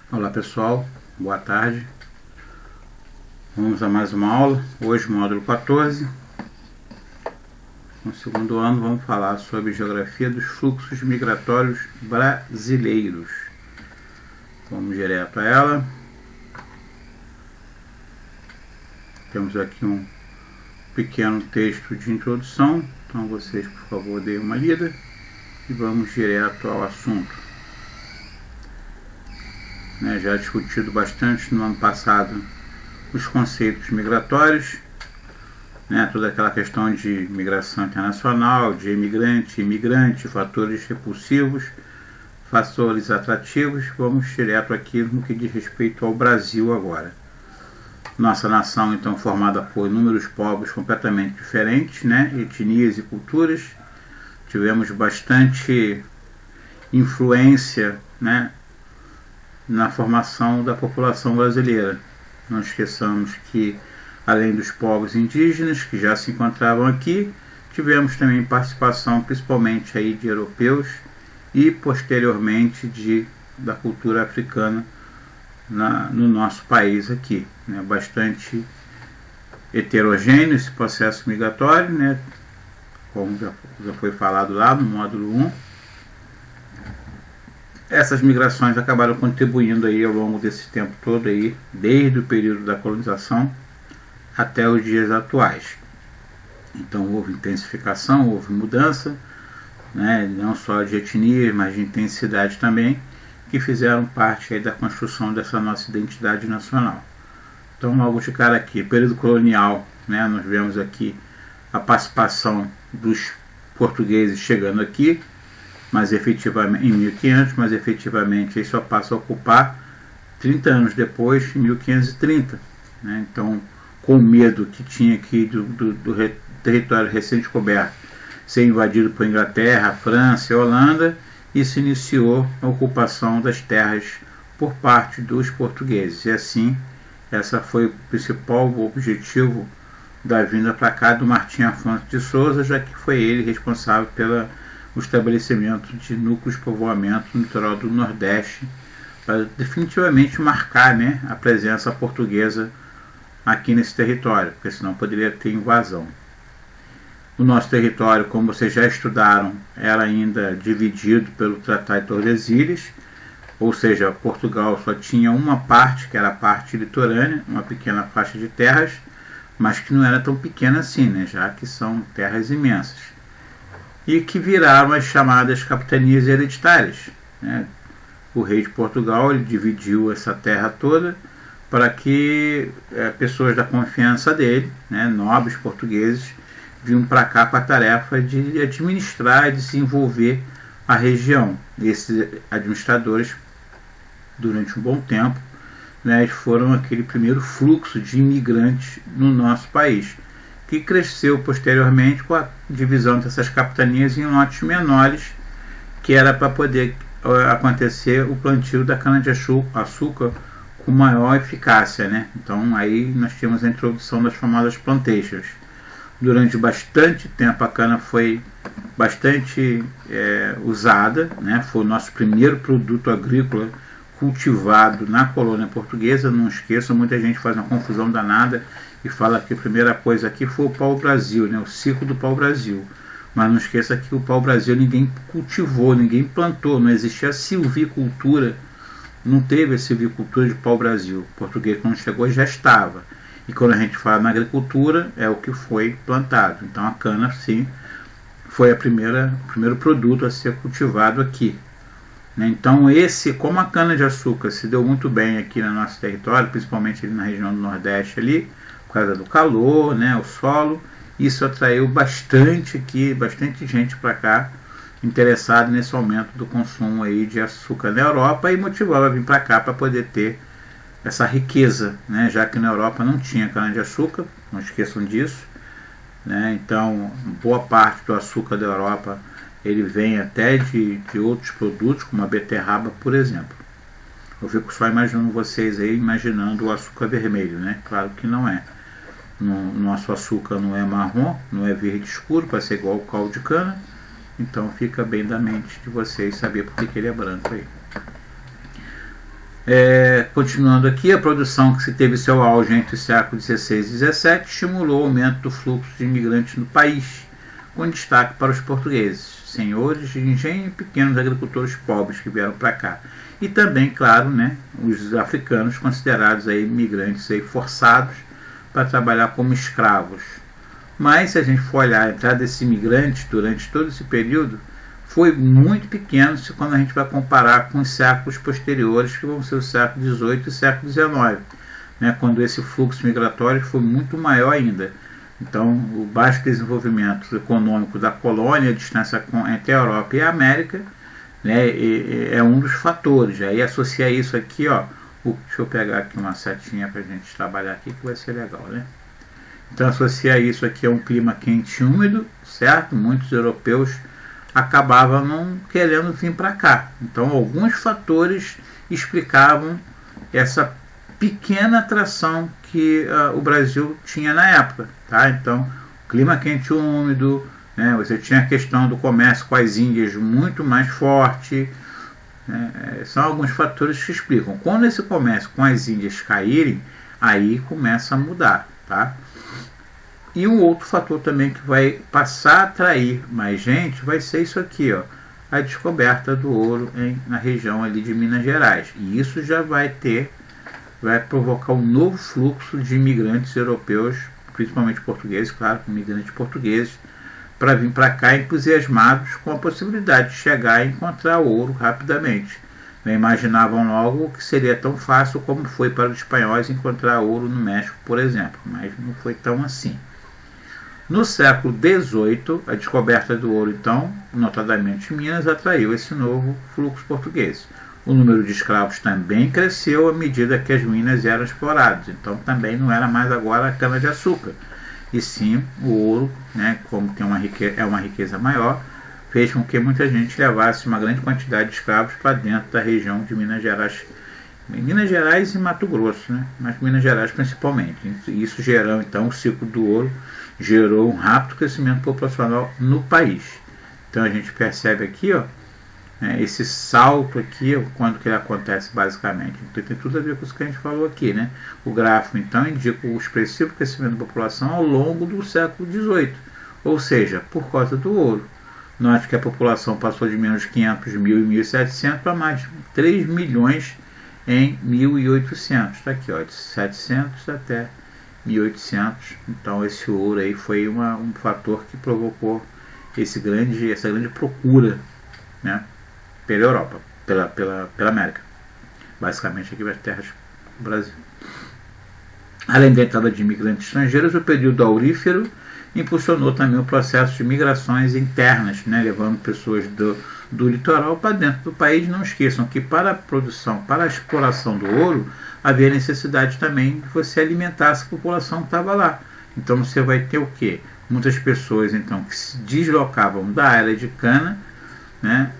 Olá pessoal, boa tarde. Vamos a mais uma aula. Hoje módulo 14. No segundo ano vamos falar sobre geografia dos fluxos migratórios brasileiros. Vamos direto a ela. Temos aqui um pequeno texto de introdução, então vocês por favor deem uma lida e vamos direto ao assunto. Já discutido bastante no ano passado os conceitos migratórios, toda aquela questão de migração internacional, de emigrante, imigrante, fatores repulsivos, fatores atrativos. Vamos direto aqui no que diz respeito ao Brasil agora. Nossa nação, então, formada por inúmeros povos completamente diferentes, etnias e culturas. Tivemos bastante influência, na formação da população brasileira. Não esqueçamos que, além dos povos indígenas que já se encontravam aqui, tivemos também participação principalmente aí de europeus e posteriormente da cultura africana no nosso país aqui. Bastante heterogêneo esse processo migratório, como já foi falado lá no módulo 1. Essas migrações acabaram contribuindo aí ao longo desse tempo todo aí, desde o período da colonização até os dias atuais. Então houve intensificação, houve mudança, não só de etnia, mas de intensidade também, que fizeram parte aí da construção dessa nossa identidade nacional. Então logo de cara aqui, período colonial, nós vemos aqui a participação dos portugueses chegando aqui, mas efetivamente em 1500, mas efetivamente ele só passa a ocupar 30 anos depois, em 1530. Então, com o medo que tinha aqui do território recém-descoberto ser invadido por Inglaterra, França e Holanda, isso iniciou a ocupação das terras por parte dos portugueses. E assim, essa foi o principal objetivo da vinda para cá do Martim Afonso de Souza, já que foi ele responsável pelo estabelecimento de núcleos de povoamento no litoral do Nordeste, para definitivamente marcar a presença portuguesa aqui nesse território, porque senão poderia ter invasão. O nosso território, como vocês já estudaram, era ainda dividido pelo Tratado de Tordesilhas, ou seja, Portugal só tinha uma parte, que era a parte litorânea, uma pequena faixa de terras, mas que não era tão pequena assim, já que são terras imensas. E que viraram as chamadas capitanias hereditárias. O rei de Portugal ele dividiu essa terra toda para que pessoas da confiança dele, nobres portugueses, vinham para cá com a tarefa de administrar e desenvolver a região. Esses administradores, durante um bom tempo, foram aquele primeiro fluxo de imigrantes no nosso país, que cresceu posteriormente com a divisão dessas capitanias em lotes menores, que era para poder acontecer o plantio da cana-de-açúcar com maior eficácia. Então aí nós tínhamos a introdução das famosas plantations. Durante bastante tempo a cana foi bastante usada, foi o nosso primeiro produto agrícola cultivado na colônia portuguesa. Não esqueçam, muita gente faz uma confusão danada e fala que a primeira coisa aqui foi o pau-brasil, o ciclo do pau-brasil. Mas não esqueça que o pau-brasil ninguém cultivou, ninguém plantou, não existia silvicultura, não teve a silvicultura de pau-brasil. O português, quando chegou, já estava. E quando a gente fala na agricultura, é o que foi plantado. Então a cana, sim, foi o primeiro produto a ser cultivado aqui. Então como a cana-de-açúcar se deu muito bem aqui no nosso território, principalmente ali na região do Nordeste ali, por causa do calor, o solo, isso atraiu bastante gente para cá, interessada nesse aumento do consumo aí de açúcar na Europa, e motivava a vir para cá para poder ter essa riqueza, já que na Europa não tinha cana-de-açúcar, não esqueçam disso, então boa parte do açúcar da Europa ele vem até de outros produtos, como a beterraba, por exemplo. Eu fico só imaginando vocês aí, imaginando o açúcar vermelho, Claro que não é. Nosso açúcar não é marrom, não é verde escuro, para ser igual ao caldo de cana. Então fica bem da mente de vocês saber porque que ele é branco aí. Continuando aqui, a produção que se teve seu auge entre os séculos XVI e XVII estimulou o aumento do fluxo de imigrantes no país, com destaque para os portugueses, senhores de engenho e pequenos agricultores pobres que vieram para cá. E também, claro, né, os africanos considerados aí imigrantes aí forçados para trabalhar como escravos. Mas se a gente for olhar a entrada desses imigrantes durante todo esse período, foi muito pequeno se quando a gente vai comparar com os séculos posteriores, que vão ser o século XVIII e o século XIX, né, quando esse fluxo migratório foi muito maior ainda. Então, o baixo desenvolvimento econômico da colônia, a distância entre a Europa e a América, né, é um dos fatores. Aí associar isso aqui, ó, deixa eu pegar aqui uma setinha para a gente trabalhar aqui que vai ser legal, né? Então, associar isso aqui a um clima quente e úmido, certo? Muitos europeus acabavam não querendo vir para cá. Então, alguns fatores explicavam essa pequena atração que o Brasil tinha na época, tá? Então, clima quente e úmido, né? Você tinha a questão do comércio com as Índias muito mais forte, né? São alguns fatores que explicam. Quando esse comércio com as Índias caírem, aí começa a mudar, tá? E um outro fator também que vai passar a atrair mais gente vai ser isso aqui, ó, a descoberta do ouro na região ali de Minas Gerais. E isso já vai provocar um novo fluxo de imigrantes europeus, principalmente portugueses, claro, imigrantes portugueses, para vir para cá entusiasmados com a possibilidade de chegar e encontrar ouro rapidamente. Não imaginavam logo que seria tão fácil como foi para os espanhóis encontrar ouro no México, por exemplo, mas não foi tão assim. No século XVIII, a descoberta do ouro, então, notadamente em Minas, atraiu esse novo fluxo português. O número de escravos também cresceu à medida que as minas eram exploradas. Então, também não era mais agora a cana-de-açúcar, e sim o ouro, né, como tem uma riqueza maior, fez com que muita gente levasse uma grande quantidade de escravos para dentro da região de Minas Gerais e Mato Grosso, né, mas Minas Gerais principalmente. Isso gerou, então, o ciclo do ouro gerou um rápido crescimento populacional no país. Então a gente percebe aqui, ó, esse salto aqui, quando que ele acontece basicamente. Então tem tudo a ver com isso que a gente falou aqui, né? O gráfico então indica o expressivo crescimento da população ao longo do século XVIII, ou seja, por causa do ouro. Note que a população passou de menos de 500 mil em 1700 para mais de 3 milhões em 1800. Está aqui, ó, de 700 até 1800. Então esse ouro aí foi um fator que provocou essa grande procura, né, pela Europa, pela América, basicamente aqui nas terras do Brasil. Além da entrada de imigrantes estrangeiros, o período aurífero impulsionou também o processo de migrações internas, né, levando pessoas do litoral para dentro do país. Não esqueçam que para a produção, para a exploração do ouro, havia necessidade também de você alimentar essa população que estava lá. Então você vai ter o quê? Muitas pessoas então que se deslocavam da área de cana, né,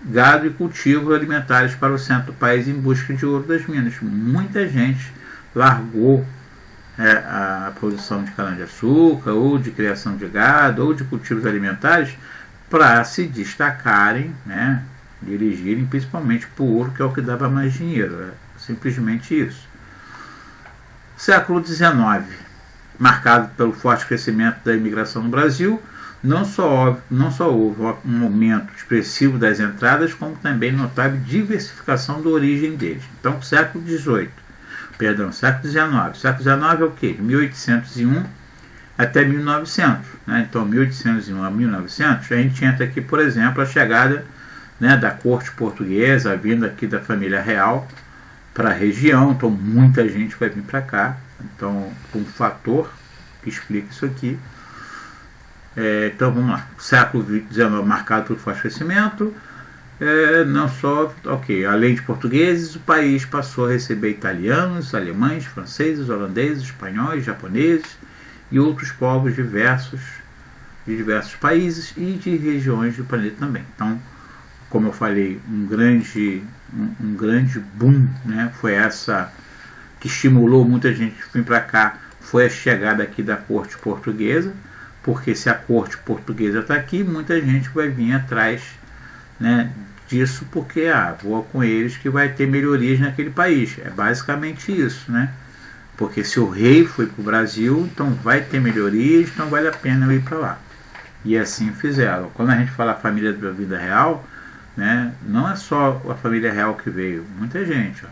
gado e cultivos alimentares para o centro do país em busca de ouro das minas. Muita gente largou a produção de cana-de-açúcar, ou de criação de gado, ou de cultivos alimentares, para se destacarem, né, dirigirem principalmente para o ouro, que é o que dava mais dinheiro. Simplesmente isso. Século XIX, marcado pelo forte crescimento da imigração no Brasil, não só houve um aumento expressivo das entradas, como também notável diversificação da origem deles. Então, século XIX. Século XIX é o quê? De 1801 até 1900. Né? Então, 1801 a 1900, a gente entra aqui, por exemplo, a chegada, né, da corte portuguesa, a vinda aqui da família real para a região. Então, muita gente vai vir para cá. Então, um fator que explica isso aqui. Então, vamos lá. Século XIX marcado pelo forte crescimento. Não só, além de portugueses, o país passou a receber italianos, alemães, franceses, holandeses, espanhóis, japoneses e outros povos diversos de diversos países e de regiões do planeta também. Então, como eu falei, um grande boom, né, foi essa que estimulou muita gente a vir para cá, foi a chegada aqui da corte portuguesa, porque se a corte portuguesa está aqui, muita gente vai vir atrás, né, disso porque voa com eles que vai ter melhorias naquele país. É basicamente isso, né? Porque se o rei foi para o Brasil, então vai ter melhorias, então vale a pena eu ir para lá. E assim fizeram. Quando a gente fala a família da vida real, né, não é só a família real que veio, muita gente.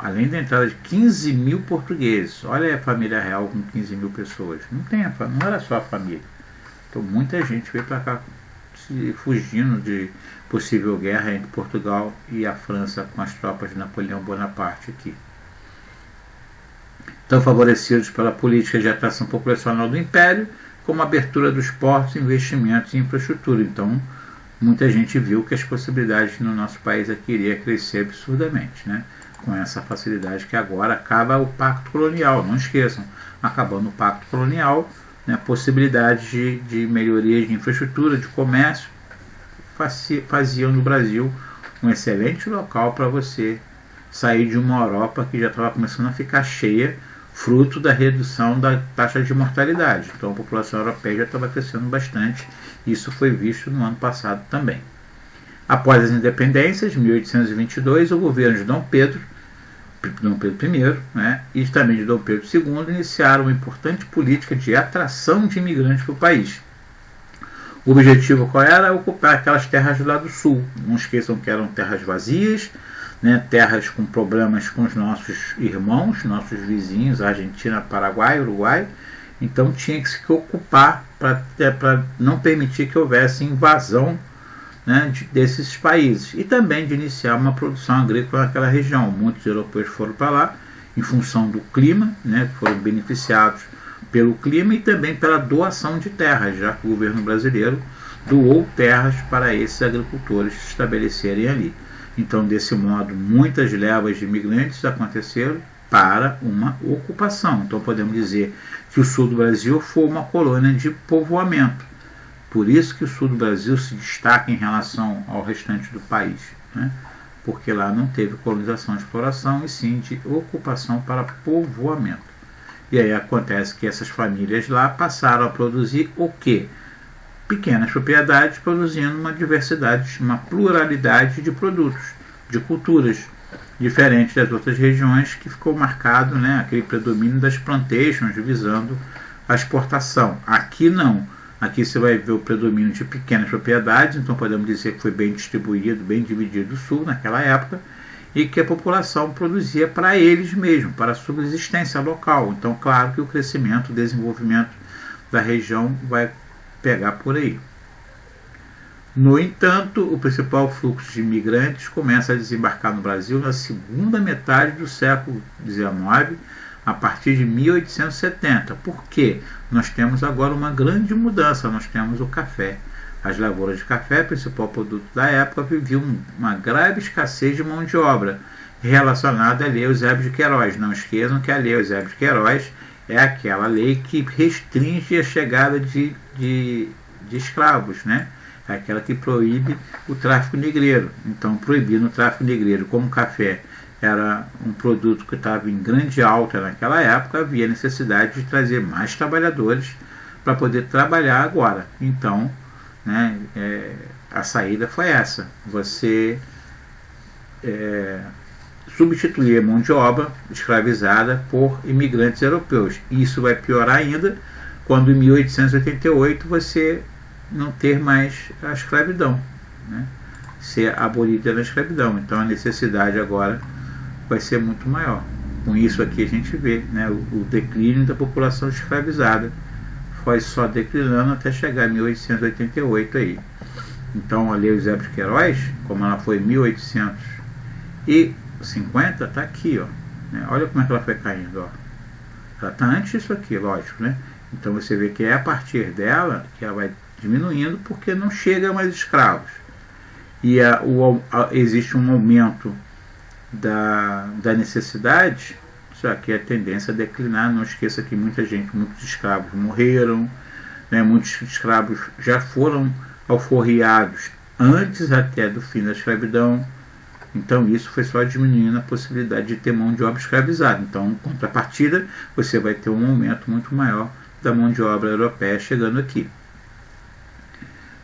Além da entrada de 15 mil portugueses, olha a família real com 15 mil pessoas. Não era só a família. Então muita gente veio para cá fugindo de possível guerra entre Portugal e a França com as tropas de Napoleão Bonaparte aqui. Então, favorecidos pela política de atração populacional do Império, como a abertura dos portos, investimentos em infraestrutura. Então, muita gente viu que as possibilidades no nosso país aqui iriam crescer absurdamente, né? Com essa facilidade que agora acaba o Pacto Colonial. Não esqueçam, acabando o Pacto Colonial, né, possibilidades de melhorias de infraestrutura, de comércio, faziam no Brasil um excelente local para você sair de uma Europa que já estava começando a ficar cheia, fruto da redução da taxa de mortalidade. Então a população europeia já estava crescendo bastante. Isso foi visto no ano passado também. Após as independências, em 1822, o governo de Dom Pedro I, né, e também de Dom Pedro II iniciaram uma importante política de atração de imigrantes para o país. O objetivo qual era? Ocupar aquelas terras do lado sul. Não esqueçam que eram terras vazias, né, terras com problemas com os nossos irmãos, nossos vizinhos, Argentina, Paraguai, Uruguai. Então tinha que se ocupar para não permitir que houvesse invasão, né, desses países. E também de iniciar uma produção agrícola naquela região. Muitos europeus foram para lá em função do clima, né, foram beneficiados pelo clima e também pela doação de terras, já que o governo brasileiro doou terras para esses agricultores se estabelecerem ali. Então, desse modo, muitas levas de imigrantes aconteceram para uma ocupação. Então, podemos dizer que o sul do Brasil foi uma colônia de povoamento. Por isso que o sul do Brasil se destaca em relação ao restante do país, né? Porque lá não teve colonização e exploração, e sim de ocupação para povoamento. E aí acontece que essas famílias lá passaram a produzir o quê? Pequenas propriedades produzindo uma diversidade, uma pluralidade de produtos, de culturas, diferente das outras regiões que ficou marcado, né, aquele predomínio das plantations visando a exportação. Aqui não. Aqui você vai ver o predomínio de pequenas propriedades, então podemos dizer que foi bem distribuído, bem dividido o sul naquela época, e que a população produzia para eles mesmos, para a subsistência local. Então, claro que o crescimento, o desenvolvimento da região vai pegar por aí. No entanto, o principal fluxo de imigrantes começa a desembarcar no Brasil na segunda metade do século XIX, a partir de 1870. Por quê? Nós temos agora uma grande mudança, nós temos o café. As lavouras de café, principal produto da época, viviam uma grave escassez de mão de obra relacionada à Lei Eusébio de Queiroz. Não esqueçam que a Lei Eusébio de Queiroz é aquela lei que restringe a chegada de escravos, né? É aquela que proíbe o tráfico negreiro. Então, proibindo o tráfico negreiro, como o café era um produto que estava em grande alta naquela época, havia necessidade de trazer mais trabalhadores para poder trabalhar agora. Então, né, a saída foi essa: você substituir a mão de obra escravizada por imigrantes europeus. Isso vai piorar ainda quando em 1888 você não ter mais a escravidão, né, ser abolida na escravidão. Então a necessidade agora vai ser muito maior. Com isso aqui a gente vê, né, o declínio da população escravizada foi só declinando até chegar em 1888 aí. Então a Lei Eusébio de Queiroz, como ela foi em 1850, está aqui, ó, né? Olha como é que ela foi caindo, ó. Ela está antes disso aqui, lógico, né? Então você vê que é a partir dela que ela vai diminuindo, porque não chega mais escravos. E existe um aumento da necessidade, só que a tendência a declinar. Não esqueça que muitos escravos morreram, né? Muitos escravos já foram alforriados antes até do fim da escravidão. Então isso foi só diminuindo a possibilidade de ter mão de obra escravizada. Então, em contrapartida, você vai ter um aumento muito maior da mão de obra europeia chegando aqui.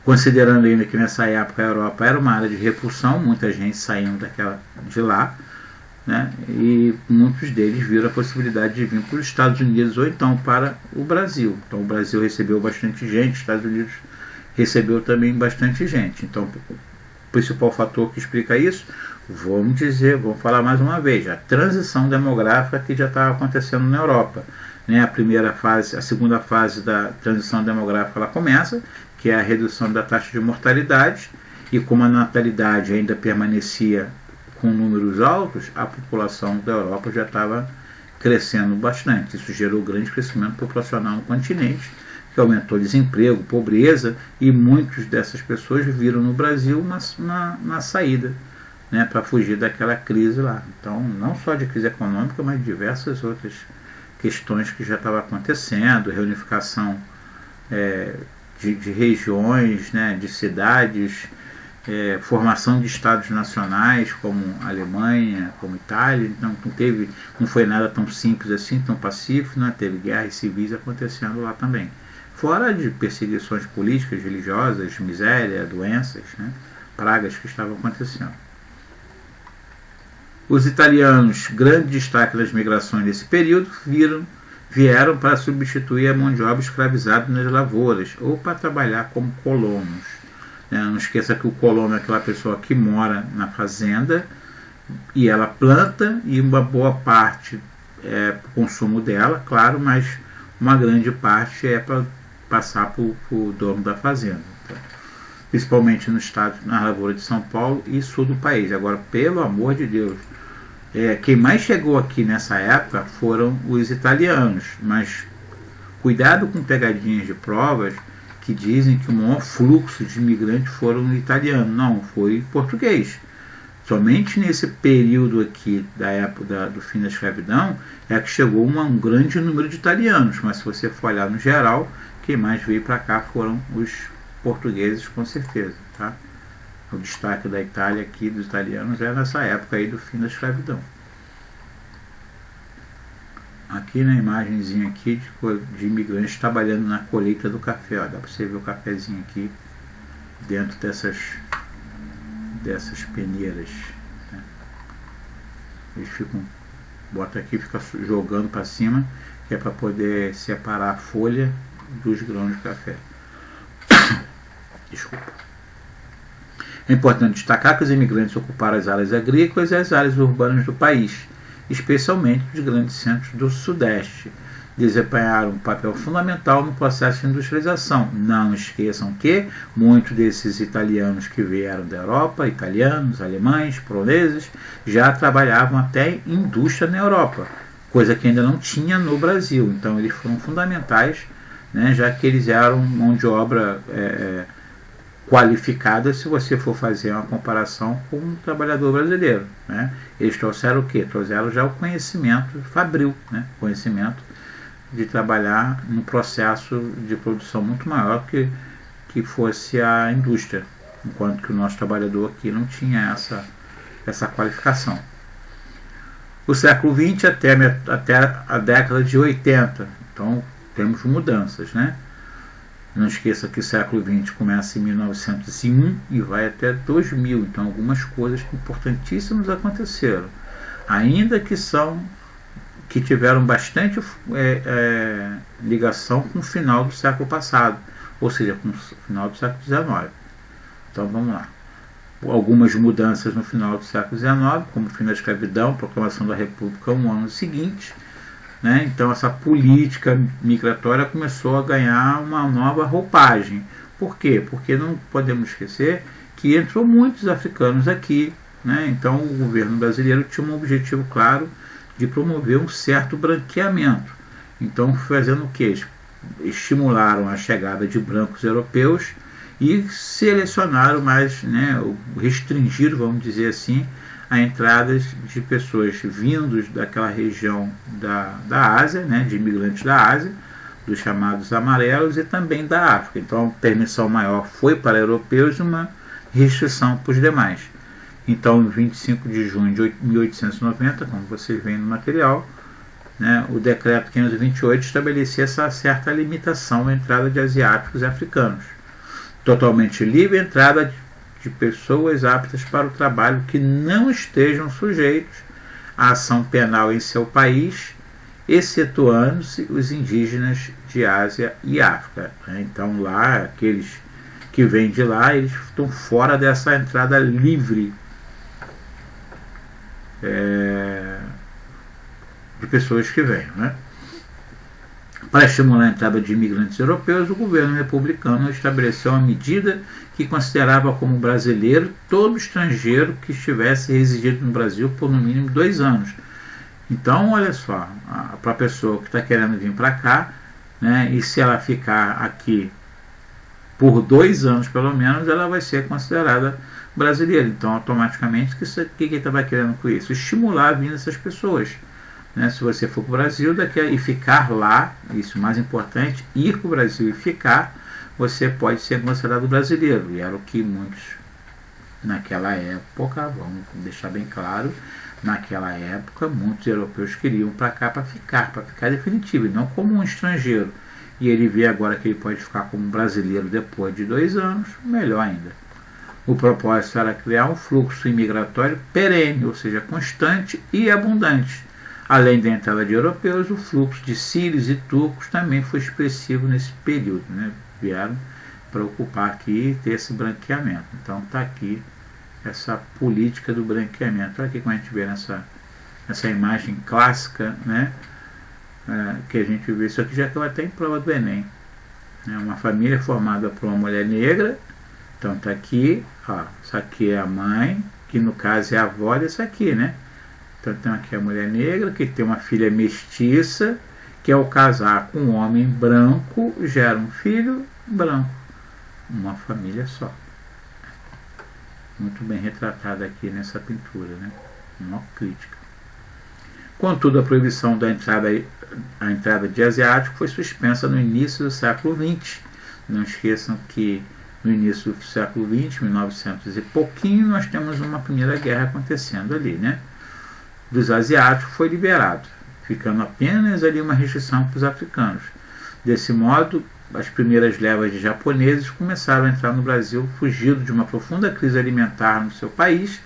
considerando ainda que nessa época a Europa era uma área de repulsão, muita gente saindo de lá, né? E muitos deles viram a possibilidade de vir para os Estados Unidos ou então para o Brasil. Então o Brasil recebeu bastante gente, os Estados Unidos recebeu também bastante gente. Então o principal fator que explica isso, vamos falar mais uma vez, a transição demográfica que já estava acontecendo na Europa, né? A segunda fase da transição demográfica ela começa, que é a redução da taxa de mortalidade, e como a natalidade ainda permanecia com números altos, a população da Europa já estava crescendo bastante. Isso gerou grande crescimento populacional no continente, que aumentou desemprego, pobreza, e muitas dessas pessoas viram no Brasil uma saída, né, para fugir daquela crise lá. Então, não só de crise econômica, mas de diversas outras questões que já estavam acontecendo, reunificação de regiões, né, de cidades, formação de estados nacionais como a Alemanha, como a Itália. Então não foi nada tão simples assim, tão pacífico, né? Teve guerras civis acontecendo lá também, fora de perseguições políticas, religiosas, miséria, doenças, né? Pragas que estavam acontecendo. Os italianos, grande destaque das migrações nesse período, vieram para substituir a mão de obra escravizada nas lavouras ou para trabalhar como colonos. Não esqueça que o colono é aquela pessoa que mora na fazenda e ela planta, e uma boa parte é para o consumo dela, claro, mas uma grande parte é para passar para o dono da fazenda. Então, principalmente no estado, na lavoura de São Paulo e sul do país. Agora, pelo amor de Deus, quem mais chegou aqui nessa época foram os italianos, mas cuidado com pegadinhas de provas que dizem que o maior fluxo de imigrantes foram italianos. Não, foi português. Somente nesse período aqui da época do fim da escravidão é que chegou um grande número de italianos, mas se você for olhar no geral, quem mais veio para cá foram os portugueses, com certeza, tá? O destaque da Itália aqui, dos italianos, é nessa época aí do fim da escravidão. Aqui na imagenzinha aqui de imigrantes trabalhando na colheita do café, ó, dá para você ver o cafezinho aqui dentro dessas peneiras, né? Eles bota aqui, fica jogando para cima, que é para poder separar a folha dos grãos de café. Desculpa. É importante destacar que os imigrantes ocuparam as áreas agrícolas e as áreas urbanas do país, especialmente dos grandes centros do Sudeste. Desempenharam um papel fundamental no processo de industrialização. Não esqueçam que muitos desses italianos que vieram da Europa, italianos, alemães, poloneses, já trabalhavam até em indústria na Europa, coisa que ainda não tinha no Brasil. Então eles foram fundamentais, né, já que eles eram mão de obra qualificada, se você for fazer uma comparação com um trabalhador brasileiro, né? Eles trouxeram o quê? Trouxeram já o conhecimento fabril, né? Conhecimento de trabalhar num processo de produção muito maior que fosse a indústria, enquanto que o nosso trabalhador aqui não tinha essa qualificação. O século XX até a década de 80, então temos mudanças, né? Não esqueça que o século XX começa em 1901 e vai até 2000, então algumas coisas importantíssimas aconteceram, ainda que tiveram bastante ligação com o final do século passado, ou seja, com o final do século XIX. Então vamos lá. Algumas mudanças no final do século XIX, como o fim da escravidão, proclamação da República no ano seguinte, né? Então essa política migratória começou a ganhar uma nova roupagem. Por quê? Porque não podemos esquecer que entrou muitos africanos aqui, né? Então o governo brasileiro tinha um objetivo claro de promover um certo branqueamento. Então fazendo o quê? Estimularam a chegada de brancos europeus e selecionaram mais, né, restringiram, vamos dizer assim, a entradas de pessoas vindos daquela região da Ásia, né, de imigrantes da Ásia, dos chamados amarelos, e também da África. Então a permissão maior foi para europeus e uma restrição para os demais. Então, em 25 de junho de 1890, como vocês veem no material, né, o decreto 528 estabelecia essa certa limitação à entrada de asiáticos e africanos. totalmente livre a entrada de pessoas aptas para o trabalho que não estejam sujeitos à ação penal em seu país, excetuando-se os indígenas de Ásia e África. Então lá, aqueles que vêm de lá, eles estão fora dessa entrada livre de pessoas que vêm, né? Para estimular a entrada de imigrantes europeus, o governo republicano estabeleceu uma medida que considerava como brasileiro todo estrangeiro que estivesse residindo no Brasil por no mínimo 2 anos. Então, olha só, para a pessoa que está querendo vir para cá, né, e se ela ficar aqui por 2 anos pelo menos, ela vai ser considerada brasileira. Então, automaticamente, o que ele estava querendo com isso? Estimular a vinda dessas pessoas. Né? Se você for para o Brasil e ficar lá, isso é mais importante, ir para o Brasil e ficar, você pode ser considerado brasileiro. E era o que muitos, naquela época, vamos deixar bem claro, naquela época, muitos europeus queriam para cá para ficar definitivo, e não como um estrangeiro. E ele vê agora que ele pode ficar como brasileiro depois de 2 anos, melhor ainda. O propósito era criar um fluxo imigratório perene, ou seja, constante e abundante. Além da entrada de europeus, o fluxo de sírios e turcos também foi expressivo nesse período. Né? Vieram para ocupar aqui e ter esse branqueamento. Então está aqui essa política do branqueamento. Olha aqui como a gente vê nessa imagem clássica, né? Que a gente vê. Isso aqui já caiu até em prova do Enem. Uma família formada por uma mulher negra. Então está aqui, ó, isso aqui é a mãe, que no caso é a avó dessa aqui, né? Então tem aqui a mulher negra, que tem uma filha mestiça, que ao casar com um homem branco, gera um filho branco. Uma família só. Muito bem retratada aqui nessa pintura, né? Uma crítica. Contudo, a proibição da entrada de asiático foi suspensa no início do século XX. Não esqueçam que no início do século XX, 1900 e pouquinho, nós temos uma primeira guerra acontecendo ali, né? Dos asiáticos foi liberado, ficando apenas ali uma restrição para os africanos. Desse modo, as primeiras levas de japoneses começaram a entrar no Brasil fugindo de uma profunda crise alimentar no seu país,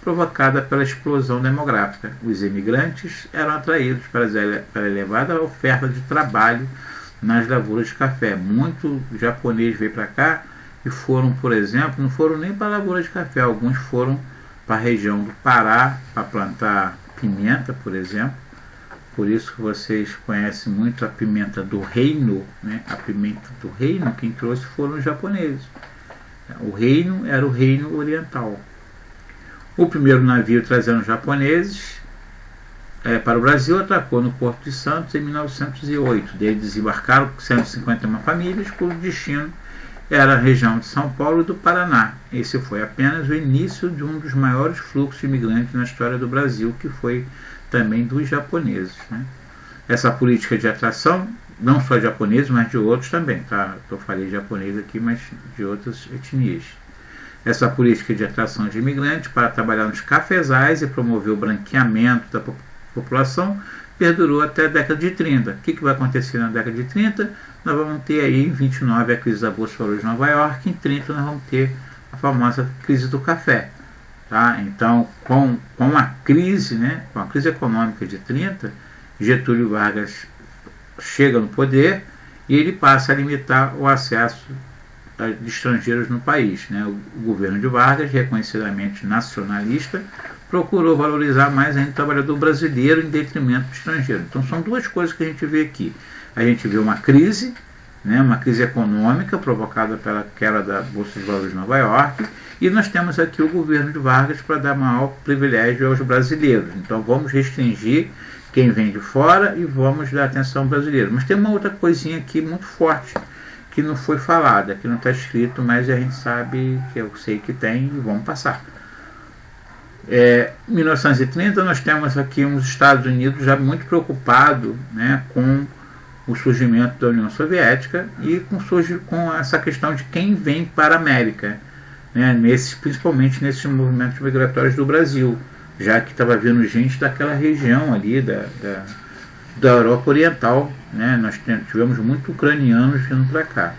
provocada pela explosão demográfica. Os imigrantes eram atraídos para a elevada oferta de trabalho nas lavouras de café. Muito japonês veio para cá e foram, por exemplo, não foram nem para a lavoura de café, alguns foram para a região do Pará para plantar pimenta, por exemplo. Por isso que vocês conhecem muito a pimenta do reino, né? A pimenta do reino, quem trouxe foram os japoneses. O reino era o reino oriental. O primeiro navio trazendo japoneses para o Brasil atracou no Porto de Santos em 1908. Dele desembarcaram 151 famílias, cujo destino era a região de São Paulo e do Paraná. Esse foi apenas o início de um dos maiores fluxos de imigrantes na história do Brasil, que foi também dos japoneses. Né? Essa política de atração, não só de japoneses, mas de outros também. Tá? Eu falei japonês aqui, mas de outras etnias. Essa política de atração de imigrantes para trabalhar nos cafezais e promover o branqueamento da população perdurou até a década de 30. O que vai acontecer na década de 30? Nós vamos ter aí em 29 a crise da Bolsa de Valores de Nova York, em 30 nós vamos ter a famosa crise do café. Tá? Então, com a crise, né, com a crise econômica de 30, Getúlio Vargas chega no poder e ele passa a limitar o acesso de estrangeiros no país. Né? O governo de Vargas, reconhecidamente nacionalista, procurou valorizar mais ainda o trabalhador brasileiro em detrimento do estrangeiro. Então são duas coisas que a gente vê aqui. A gente vê uma crise, né, uma crise econômica provocada pela queda da Bolsa de Valores de Nova York, e nós temos aqui o governo de Vargas para dar maior privilégio aos brasileiros. Então vamos restringir quem vem de fora e vamos dar atenção ao brasileiro. Mas tem uma outra coisinha aqui muito forte, que não foi falada, que não está escrito, mas a gente sabe, que eu sei que tem, e vamos passar. Em 1930 nós temos aqui uns Estados Unidos já muito preocupados, né, com o surgimento da União Soviética e com essa questão de quem vem para a América, né, principalmente nesses movimentos migratórios do Brasil, já que estava vindo gente daquela região ali da Europa Oriental, né, nós tivemos muitos ucranianos vindo para cá.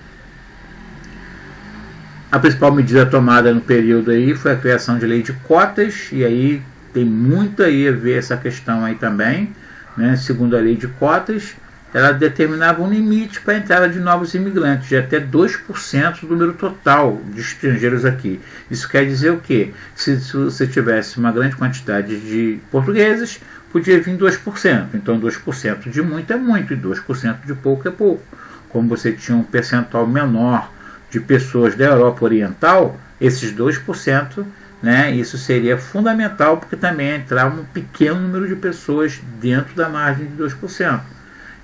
A principal medida tomada no período aí foi a criação de lei de cotas, e aí tem muito aí a ver essa questão aí também, né? Segundo a lei de cotas, ela determinava um limite para a entrada de novos imigrantes, de até 2% do número total de estrangeiros aqui. Isso quer dizer o quê? Se você tivesse uma grande quantidade de portugueses, podia vir 2%. Então 2% de muito é muito e 2% de pouco é pouco. Como você tinha um percentual menor de pessoas da Europa Oriental, esses 2%, né, isso seria fundamental, porque também entrar um pequeno número de pessoas dentro da margem de 2%.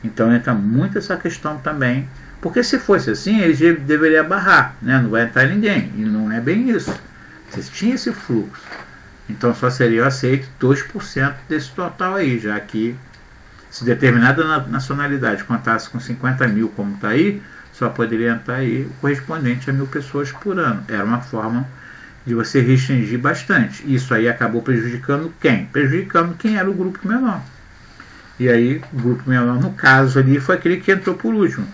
Então entra muito essa questão também, porque se fosse assim, eles deveriam barrar, né? Não vai entrar ninguém, e não é bem isso. Vocês tinham esse fluxo, então só seria aceito 2% desse total aí, já que se determinada nacionalidade contasse com 50 mil, como está aí, só poderia entrar aí o correspondente a 1.000 pessoas por ano. Era uma forma de você restringir bastante. Isso aí acabou prejudicando quem? Prejudicando quem era o grupo menor. E aí, o grupo menor, no caso ali, foi aquele que entrou por último,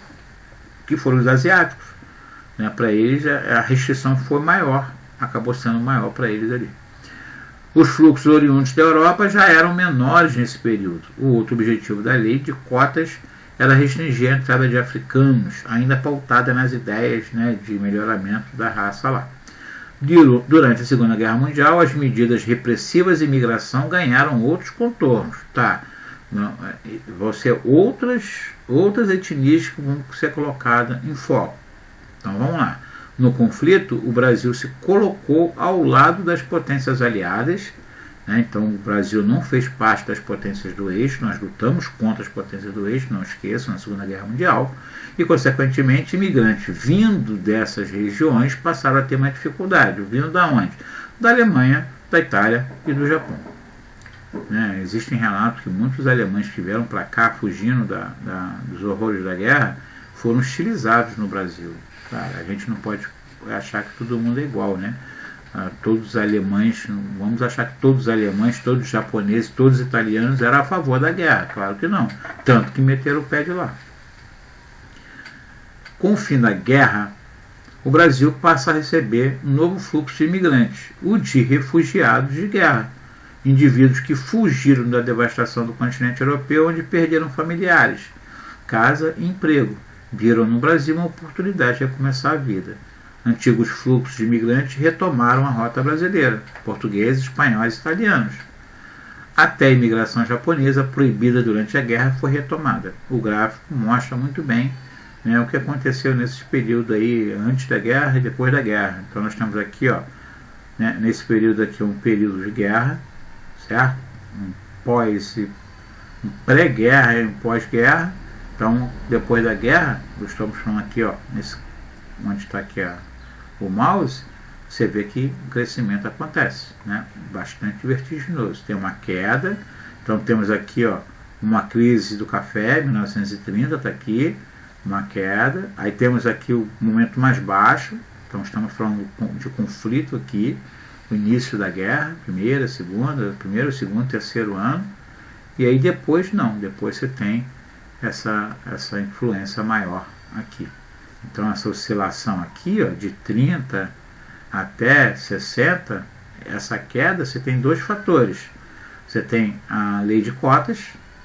que foram os asiáticos. Né? Para eles, a restrição foi maior, acabou sendo maior para eles ali. Os fluxos oriundos da Europa já eram menores nesse período. O outro objetivo da lei de cotas era restringir a entrada de africanos, ainda pautada nas ideias, né, de melhoramento da raça lá. Durante a Segunda Guerra Mundial, as medidas repressivas e imigração ganharam outros contornos. Tá? Vão ser outras etnias que vão ser colocadas em foco. Então vamos lá. No conflito, o Brasil se colocou ao lado das potências aliadas, né? Então o Brasil não fez parte das potências do eixo, nós lutamos contra as potências do eixo, não esqueçam, na Segunda Guerra Mundial, e consequentemente imigrantes vindo dessas regiões passaram a ter mais dificuldade. Vindo da onde? Da Alemanha, da Itália e do Japão. Né? Existem relatos que muitos alemães que vieram para cá fugindo dos horrores da guerra foram hostilizados no Brasil. Cara, a gente não pode achar que todo mundo é igual, né? Todos os alemães, vamos achar que todos os alemães, todos os japoneses, todos os italianos eram a favor da guerra, claro que não. Tanto que meteram o pé de lá. Com o fim da guerra, o Brasil passa a receber um novo fluxo de imigrantes, o de refugiados de guerra. Indivíduos que fugiram da devastação do continente europeu, onde perderam familiares, casa e emprego. Viram no Brasil uma oportunidade de recomeçar a vida. Antigos fluxos de imigrantes retomaram a rota brasileira, portugueses, espanhóis e italianos. Até a imigração japonesa, proibida durante a guerra, foi retomada. O gráfico mostra muito bem, né, o que aconteceu nesse período aí, antes da guerra e depois da guerra. Então nós temos aqui, ó, né, nesse período aqui, um período de guerra, certo? Um pré-guerra e um pós-guerra. Então, depois da guerra, nós estamos falando aqui, ó, onde está aqui o mouse, você vê que o crescimento acontece, né? Bastante vertiginoso. Tem uma queda, então temos aqui, ó, uma crise do café, 1930, está aqui, uma queda. Aí temos aqui o momento mais baixo, então estamos falando de conflito aqui, o início da guerra, primeiro, segundo, terceiro ano, e aí depois não, depois você tem essa influência maior aqui. Então essa oscilação aqui, ó, de 30 até 60, essa queda, você tem dois fatores. Você tem a lei de cotas,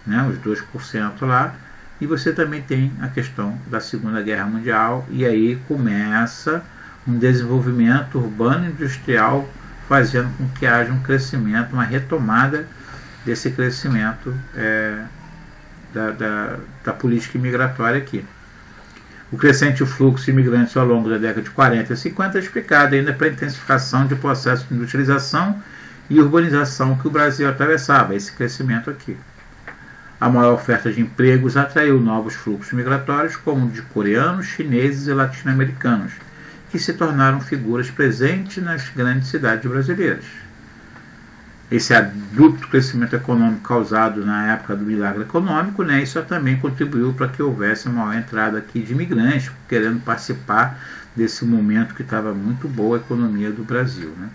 né, os 2% lá, e você também tem a questão da Segunda Guerra Mundial, e aí começa um desenvolvimento urbano e industrial, fazendo com que haja um crescimento, uma retomada desse crescimento da política imigratória aqui. O crescente fluxo de imigrantes ao longo da década de 40 e 50 é explicado ainda pela intensificação de processos de industrialização e urbanização que o Brasil atravessava, esse crescimento aqui. A maior oferta de empregos atraiu novos fluxos migratórios, como de coreanos, chineses e latino-americanos, que se tornaram figuras presentes nas grandes cidades brasileiras. Esse abrupto crescimento econômico causado na época do milagre econômico, né, isso também contribuiu para que houvesse uma maior entrada aqui de imigrantes, querendo participar desse momento que estava muito boa a economia do Brasil. Né.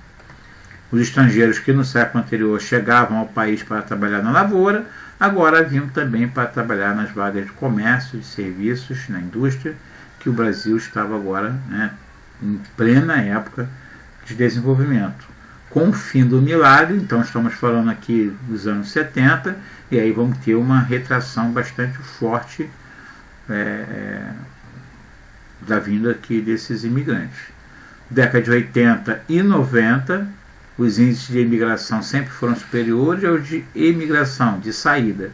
Os estrangeiros que no século anterior chegavam ao país para trabalhar na lavoura, agora vinham também para trabalhar nas vagas de comércio, de serviços, na indústria, que o Brasil estava agora, né, em plena época de desenvolvimento. Com o fim do milagre, então estamos falando aqui dos anos 70, e aí vamos ter uma retração bastante forte da vinda aqui desses imigrantes. Década de 80 e 90, os índices de imigração sempre foram superiores aos de imigração, de saída,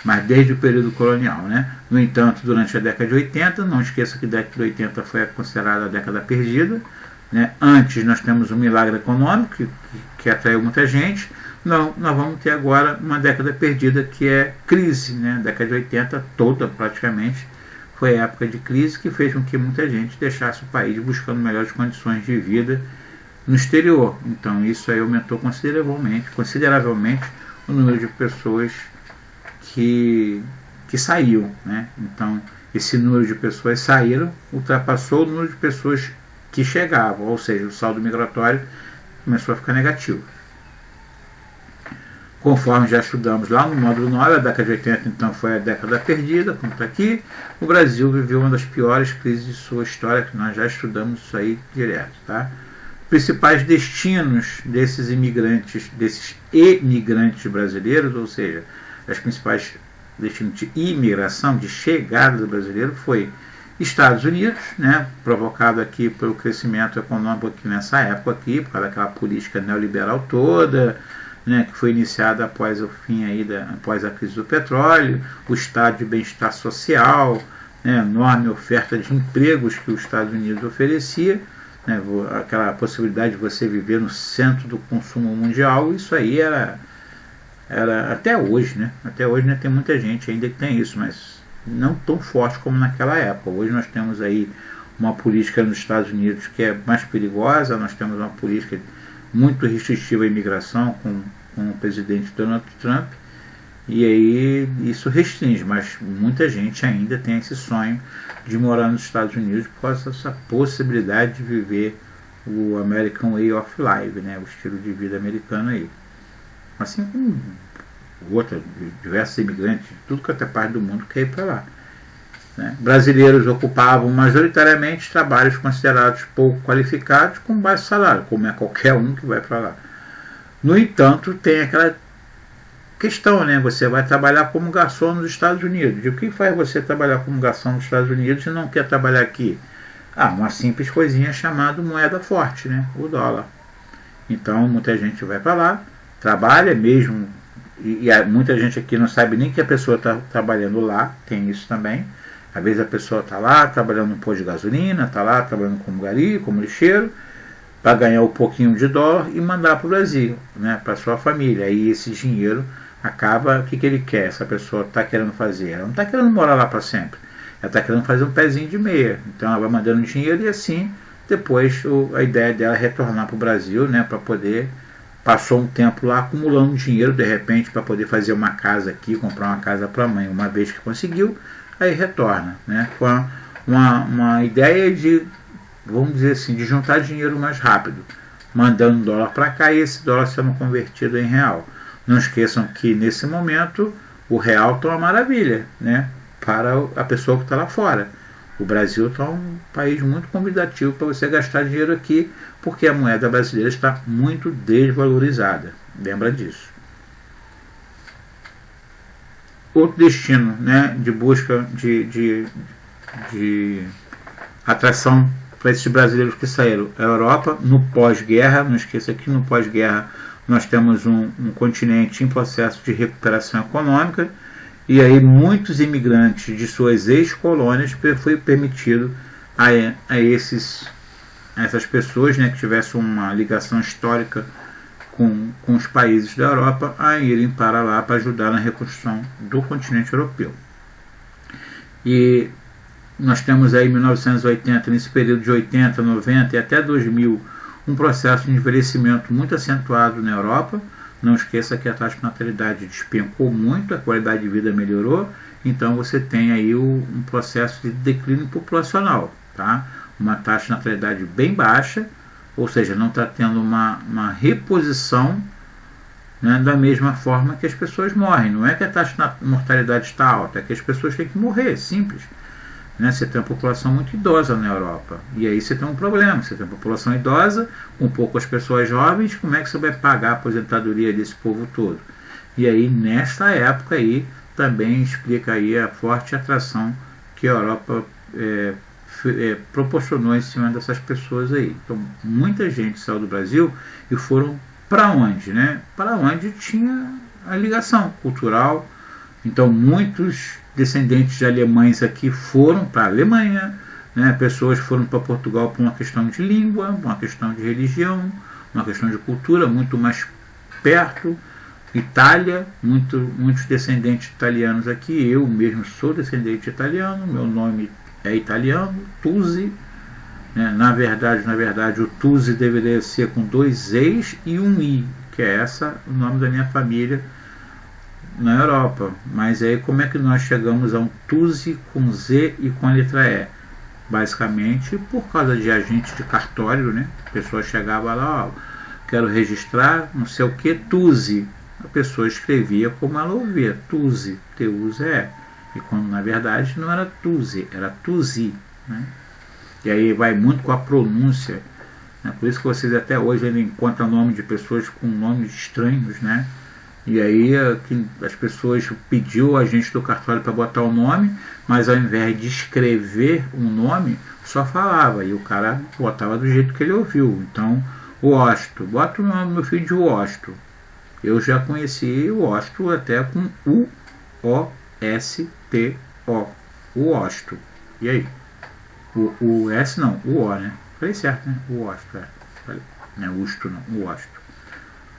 mas desde o período colonial, né? No entanto, durante a década de 80, não esqueça que a década de 80 foi considerada a década perdida, né? Antes nós temos um milagre econômico que atraiu muita gente. Não, nós vamos ter agora uma década perdida, que é crise, né? A década de 80 toda praticamente foi a época de crise, que fez com que muita gente deixasse o país buscando melhores condições de vida no exterior. Então isso aí aumentou consideravelmente o número de pessoas que saíram, né? Então esse número de pessoas saíram ultrapassou o número de pessoas que chegavam, ou seja, o saldo migratório começou a ficar negativo. Conforme já estudamos lá no módulo 9, a década de 80 então foi a década perdida, como está aqui. O Brasil viveu uma das piores crises de sua história, que nós já estudamos isso aí direto, tá? Principais destinos desses imigrantes brasileiros, ou seja, os principais destinos de imigração, de chegada do brasileiro, foi Estados Unidos, né, provocado aqui pelo crescimento econômico aqui nessa época aqui, por causa daquela política neoliberal toda, né, que foi iniciada após o fim aí após a crise do petróleo, o estado de bem-estar social, né, enorme oferta de empregos que os Estados Unidos oferecia, né, aquela possibilidade de você viver no centro do consumo mundial. Isso aí era até hoje, né? Até hoje, né, tem muita gente ainda que tem isso, mas não tão forte como naquela época. Hoje nós temos aí uma política nos Estados Unidos que é mais perigosa, nós temos uma política muito restritiva à imigração com o presidente Donald Trump, e aí isso restringe, mas muita gente ainda tem esse sonho de morar nos Estados Unidos por causa dessa possibilidade de viver o American Way of Life, né, o estilo de vida americano aí. Assim como diversos imigrantes de tudo quanto é parte do mundo que ir para lá, né? Brasileiros ocupavam majoritariamente trabalhos considerados pouco qualificados com baixo salário, como é qualquer um que vai para lá. No entanto, tem aquela questão, né? Você vai trabalhar como garçom nos Estados Unidos. E o que faz você trabalhar como garçom nos Estados Unidos e não quer trabalhar aqui? Uma simples coisinha chamada moeda forte, né? O dólar. Então, muita gente vai para lá, trabalha mesmo, e muita gente aqui não sabe nem que a pessoa está trabalhando lá, tem isso também. Às vezes a pessoa está lá trabalhando no posto de gasolina, está lá trabalhando como gari, como lixeiro, para ganhar um pouquinho de dólar e mandar para o Brasil, né, para sua família. Aí esse dinheiro acaba, o que ele quer? Essa pessoa está querendo fazer? Ela não está querendo morar lá para sempre, ela está querendo fazer um pezinho de meia. Então ela vai mandando dinheiro e assim depois a ideia dela é retornar para o Brasil, né, para poder, passou um tempo lá acumulando dinheiro de repente para poder fazer uma casa aqui, comprar uma casa para a mãe. Uma vez que conseguiu, aí retorna, né, com uma ideia de, vamos dizer assim, de juntar dinheiro mais rápido, mandando dólar para cá e esse dólar sendo convertido em real. Não esqueçam que nesse momento o real está uma maravilha, né, para a pessoa que está lá fora. O Brasil está um país muito convidativo para você gastar dinheiro aqui, porque a moeda brasileira está muito desvalorizada. Lembra disso. Outro destino, né, de busca de atração para esses brasileiros que saíram, a Europa no pós-guerra. Não esqueça que no pós-guerra nós temos um continente em processo de recuperação econômica, e aí muitos imigrantes de suas ex-colônias foi permitido a essas pessoas, né, que tivessem uma ligação histórica com os países da Europa, a irem para lá para ajudar na reconstrução do continente europeu. E nós temos aí 1980, nesse período de 80, 90 e até 2000, um processo de envelhecimento muito acentuado na Europa. Não esqueça que a taxa de natalidade despencou muito, a qualidade de vida melhorou, então você tem aí um processo de declínio populacional, tá? Uma taxa de natalidade bem baixa, ou seja, não está tendo uma reposição, né, da mesma forma que as pessoas morrem. Não é que a taxa de mortalidade está alta, é que as pessoas têm que morrer, simples. né? Você tem uma população muito idosa na Europa. E aí você tem um problema. Você tem uma população idosa, com poucas pessoas jovens, como é que você vai pagar a aposentadoria desse povo todo? E aí, nessa época aí, também explica aí a forte atração que a Europa proporcionou em cima dessas pessoas aí. Então, muita gente saiu do Brasil e foram para onde, né? Para onde tinha a ligação cultural. Então, muitos descendentes de alemães aqui foram para a Alemanha, né? Pessoas foram para Portugal por uma questão de língua, uma questão de religião, uma questão de cultura muito mais perto. Itália, muitos descendentes italianos aqui, eu mesmo sou descendente italiano, meu nome é italiano, Tusi, né? Na verdade o Tusi deveria ser com 2 E's e um I, que é o nome da minha família na Europa. Mas aí como é que nós chegamos a um Tusi com Z e com a letra E? Basicamente por causa de agentes de cartório, né? A pessoa chegava lá, quero registrar não sei o que, Tusi. A pessoa escrevia como ela ouvia, Tuzi, T-U-Z-E. E quando na verdade não era Tuzi, era Tuzi, né? E aí vai muito com a pronúncia, né? Por isso que vocês até hoje ainda encontram nome de pessoas com nomes estranhos, né? E aí as pessoas pediu a gente do cartório para botar o nome, mas ao invés de escrever um nome, só falava, e o cara botava do jeito que ele ouviu. Então, o Osto, bota o nome do meu filho de Osto. Eu já conheci o Osto até com U-O-S-T-O. O Osto. E aí? O S não, o O, né? Falei certo, né? O Osto, Falei, não é Usto, não, o Osto.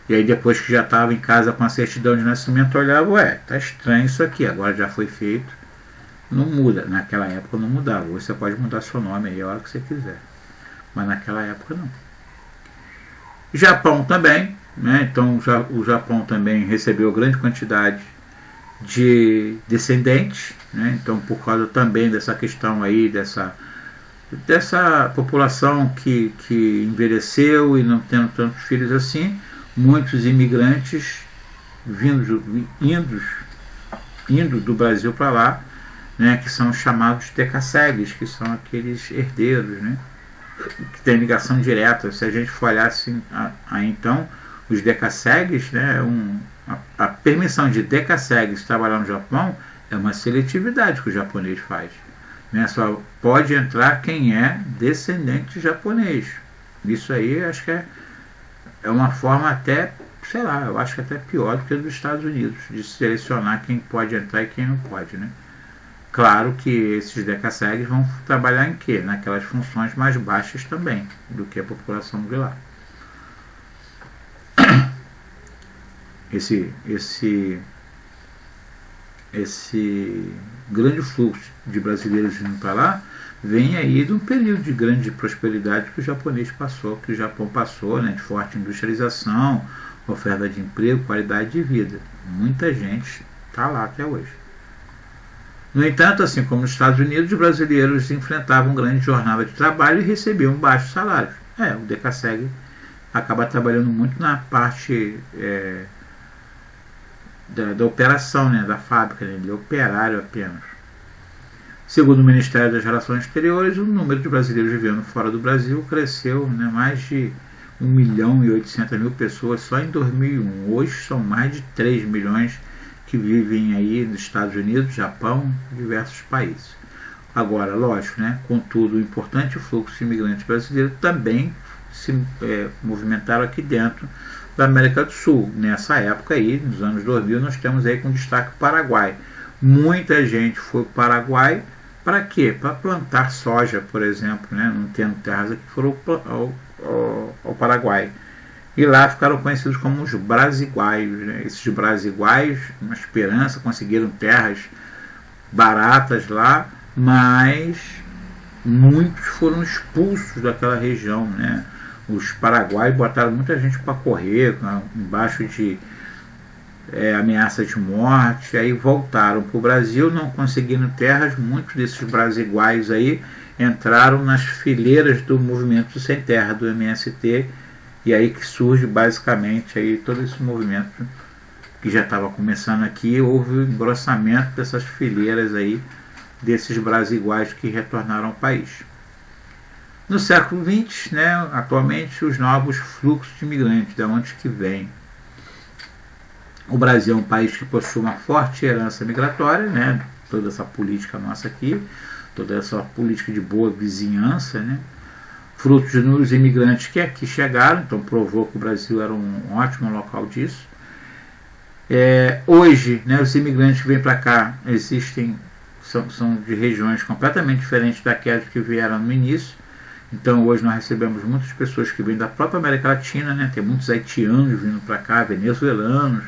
E aí depois que já estava em casa com a certidão de nascimento, eu olhava, tá estranho isso aqui, agora já foi feito. Não muda. Naquela época não mudava. Você pode mudar seu nome aí a hora que você quiser. Mas naquela época não. Japão também. Né? Então o Japão também recebeu grande quantidade de descendentes, né? Então por causa também dessa questão aí dessa população que envelheceu e não tendo tantos filhos assim, muitos imigrantes indo do Brasil para lá, né? Que são chamados decassegues, que são aqueles herdeiros, né? Que tem ligação direta. Se a gente for olhar assim, aí então os decassegues, né, a permissão de decassegues trabalhar no Japão é uma seletividade que o japonês faz, né? Só pode entrar quem é descendente japonês. Isso aí acho que é uma forma até, sei lá, eu acho que até pior do que a dos Estados Unidos, de selecionar quem pode entrar e quem não pode, né? Claro que esses decassegues vão trabalhar em quê? Naquelas funções mais baixas também do que a população de lá. Esse grande fluxo de brasileiros indo para lá vem aí de um período de grande prosperidade que o japonês passou, que o Japão passou, né, de forte industrialização, oferta de emprego, qualidade de vida. Muita gente está lá até hoje. No entanto, assim como nos Estados Unidos, os brasileiros enfrentavam grande jornada de trabalho e recebiam baixos salários. O decassegue acaba trabalhando muito na parte da operação, né, da fábrica, né, ele é operário apenas. Segundo o Ministério das Relações Exteriores, o número de brasileiros vivendo fora do Brasil cresceu, né, mais de 1.800.000 pessoas só em 2001. Hoje são mais de 3 milhões que vivem aí nos Estados Unidos, Japão e diversos países. Agora, lógico, né, contudo, o importante fluxo de imigrantes brasileiros também se movimentaram aqui dentro da América do Sul. Nessa época aí, nos anos 2000, nós temos aí com destaque o Paraguai. Muita gente foi para o Paraguai para quê? Para plantar soja, por exemplo, né? Não tendo terras aqui, foram ao Paraguai. E lá ficaram conhecidos como os brasiguaios, né? Esses brasiguaios, uma esperança, conseguiram terras baratas lá, mas muitos foram expulsos daquela região, né? Os paraguaios botaram muita gente para correr, embaixo de ameaça de morte, aí voltaram para o Brasil, não conseguindo terras. Muitos desses brasiguaios aí entraram nas fileiras do Movimento Sem Terra, do MST, e aí que surge basicamente aí todo esse movimento que já estava começando aqui. Houve o engrossamento dessas fileiras aí desses brasiguais que retornaram ao país. No século XX, né, atualmente, os novos fluxos de imigrantes, de onde que vem? O Brasil é um país que possui uma forte herança migratória, né, toda essa política nossa aqui, toda essa política de boa vizinhança, né, frutos dos imigrantes que aqui chegaram, então provou que o Brasil era um ótimo local disso. Hoje, né, os imigrantes que vêm para cá são de regiões completamente diferentes daquelas que vieram no início. Então hoje nós recebemos muitas pessoas que vêm da própria América Latina, né? Tem muitos haitianos vindo para cá, venezuelanos,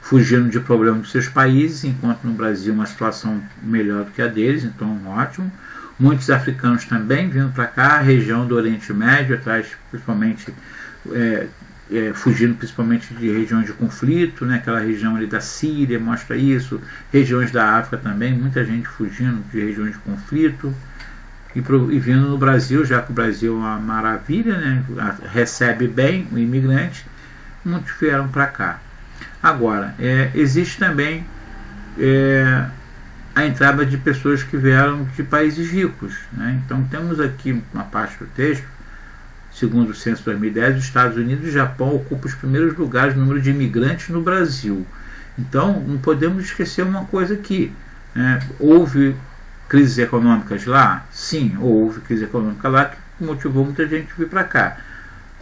fugindo de problemas dos seus países, enquanto no Brasil uma situação melhor do que a deles, então ótimo. Muitos africanos também vindo para cá, a região do Oriente Médio, atrás principalmente, fugindo principalmente de regiões de conflito, né? Aquela região ali da Síria mostra isso, regiões da África também, muita gente fugindo de regiões de conflito. E vindo no Brasil, já que o Brasil é uma maravilha, né? Recebe bem o imigrante, muitos vieram para cá. Agora, existe também a entrada de pessoas que vieram de países ricos, né? Então temos aqui uma parte do texto, segundo o censo 2010, os Estados Unidos e o Japão ocupam os primeiros lugares no número de imigrantes no Brasil. Então não podemos esquecer uma coisa aqui, né? Houve crises econômicas lá? Sim, houve crise econômica lá que motivou muita gente a vir para cá.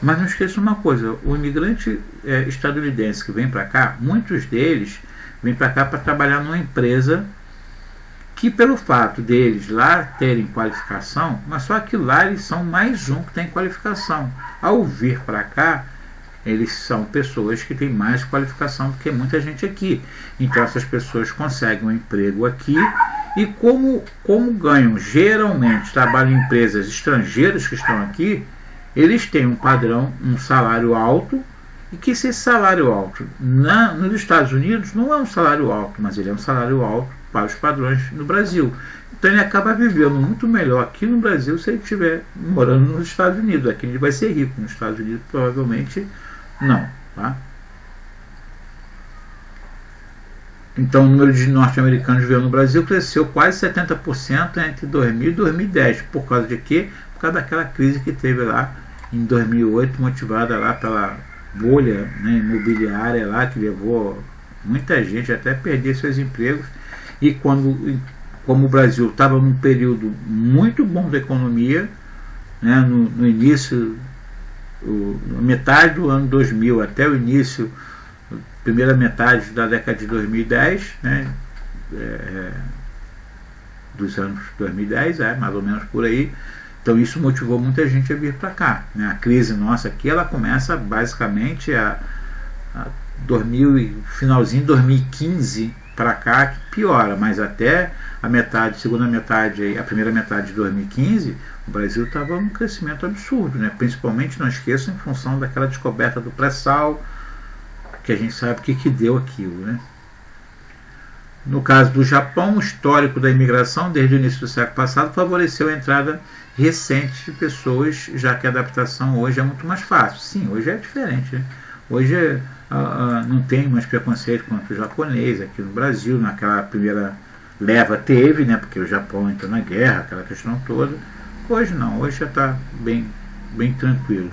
Mas não esqueça uma coisa, o imigrante estadunidense que vem para cá, muitos deles vêm para cá para trabalhar numa empresa que, pelo fato deles lá terem qualificação, mas só que lá eles são mais um que tem qualificação. Ao vir para cá, eles são pessoas que têm mais qualificação do que muita gente aqui. Então essas pessoas conseguem um emprego aqui e como ganham, geralmente trabalham em empresas estrangeiras que estão aqui, eles têm um padrão, um salário alto, e que esse salário alto nos Estados Unidos não é um salário alto, mas ele é um salário alto para os padrões no Brasil. Então ele acaba vivendo muito melhor aqui no Brasil se ele estiver morando nos Estados Unidos. Aqui ele vai ser rico, nos Estados Unidos provavelmente não, tá? Então o número de norte-americanos que veio no Brasil cresceu quase 70% entre 2000 e 2010. Por causa de quê? Por causa daquela crise que teve lá em 2008, motivada lá pela bolha, né, imobiliária lá, que levou muita gente até perder seus empregos. E como o Brasil estava num período muito bom da economia, né, no início, metade do ano 2000 até o início, primeira metade da década de 2010, né, dos anos 2010, mais ou menos por aí. Então isso motivou muita gente a vir para cá, né? A crise nossa aqui, ela começa basicamente finalzinho de 2015 para cá, que piora, mas até a primeira metade de 2015, o Brasil estava num crescimento absurdo, né? Principalmente, não esqueçam, em função daquela descoberta do pré-sal, que a gente sabe o que deu aquilo, né? No caso do Japão, o histórico da imigração desde o início do século passado favoreceu a entrada recente de pessoas, já que a adaptação hoje é muito mais fácil. Sim, hoje é diferente, né? Hoje não tem mais preconceito contra o japonês aqui no Brasil. Naquela primeira leva teve, né? Porque o Japão entrou na guerra, aquela questão toda. Hoje não, hoje já está bem tranquilo.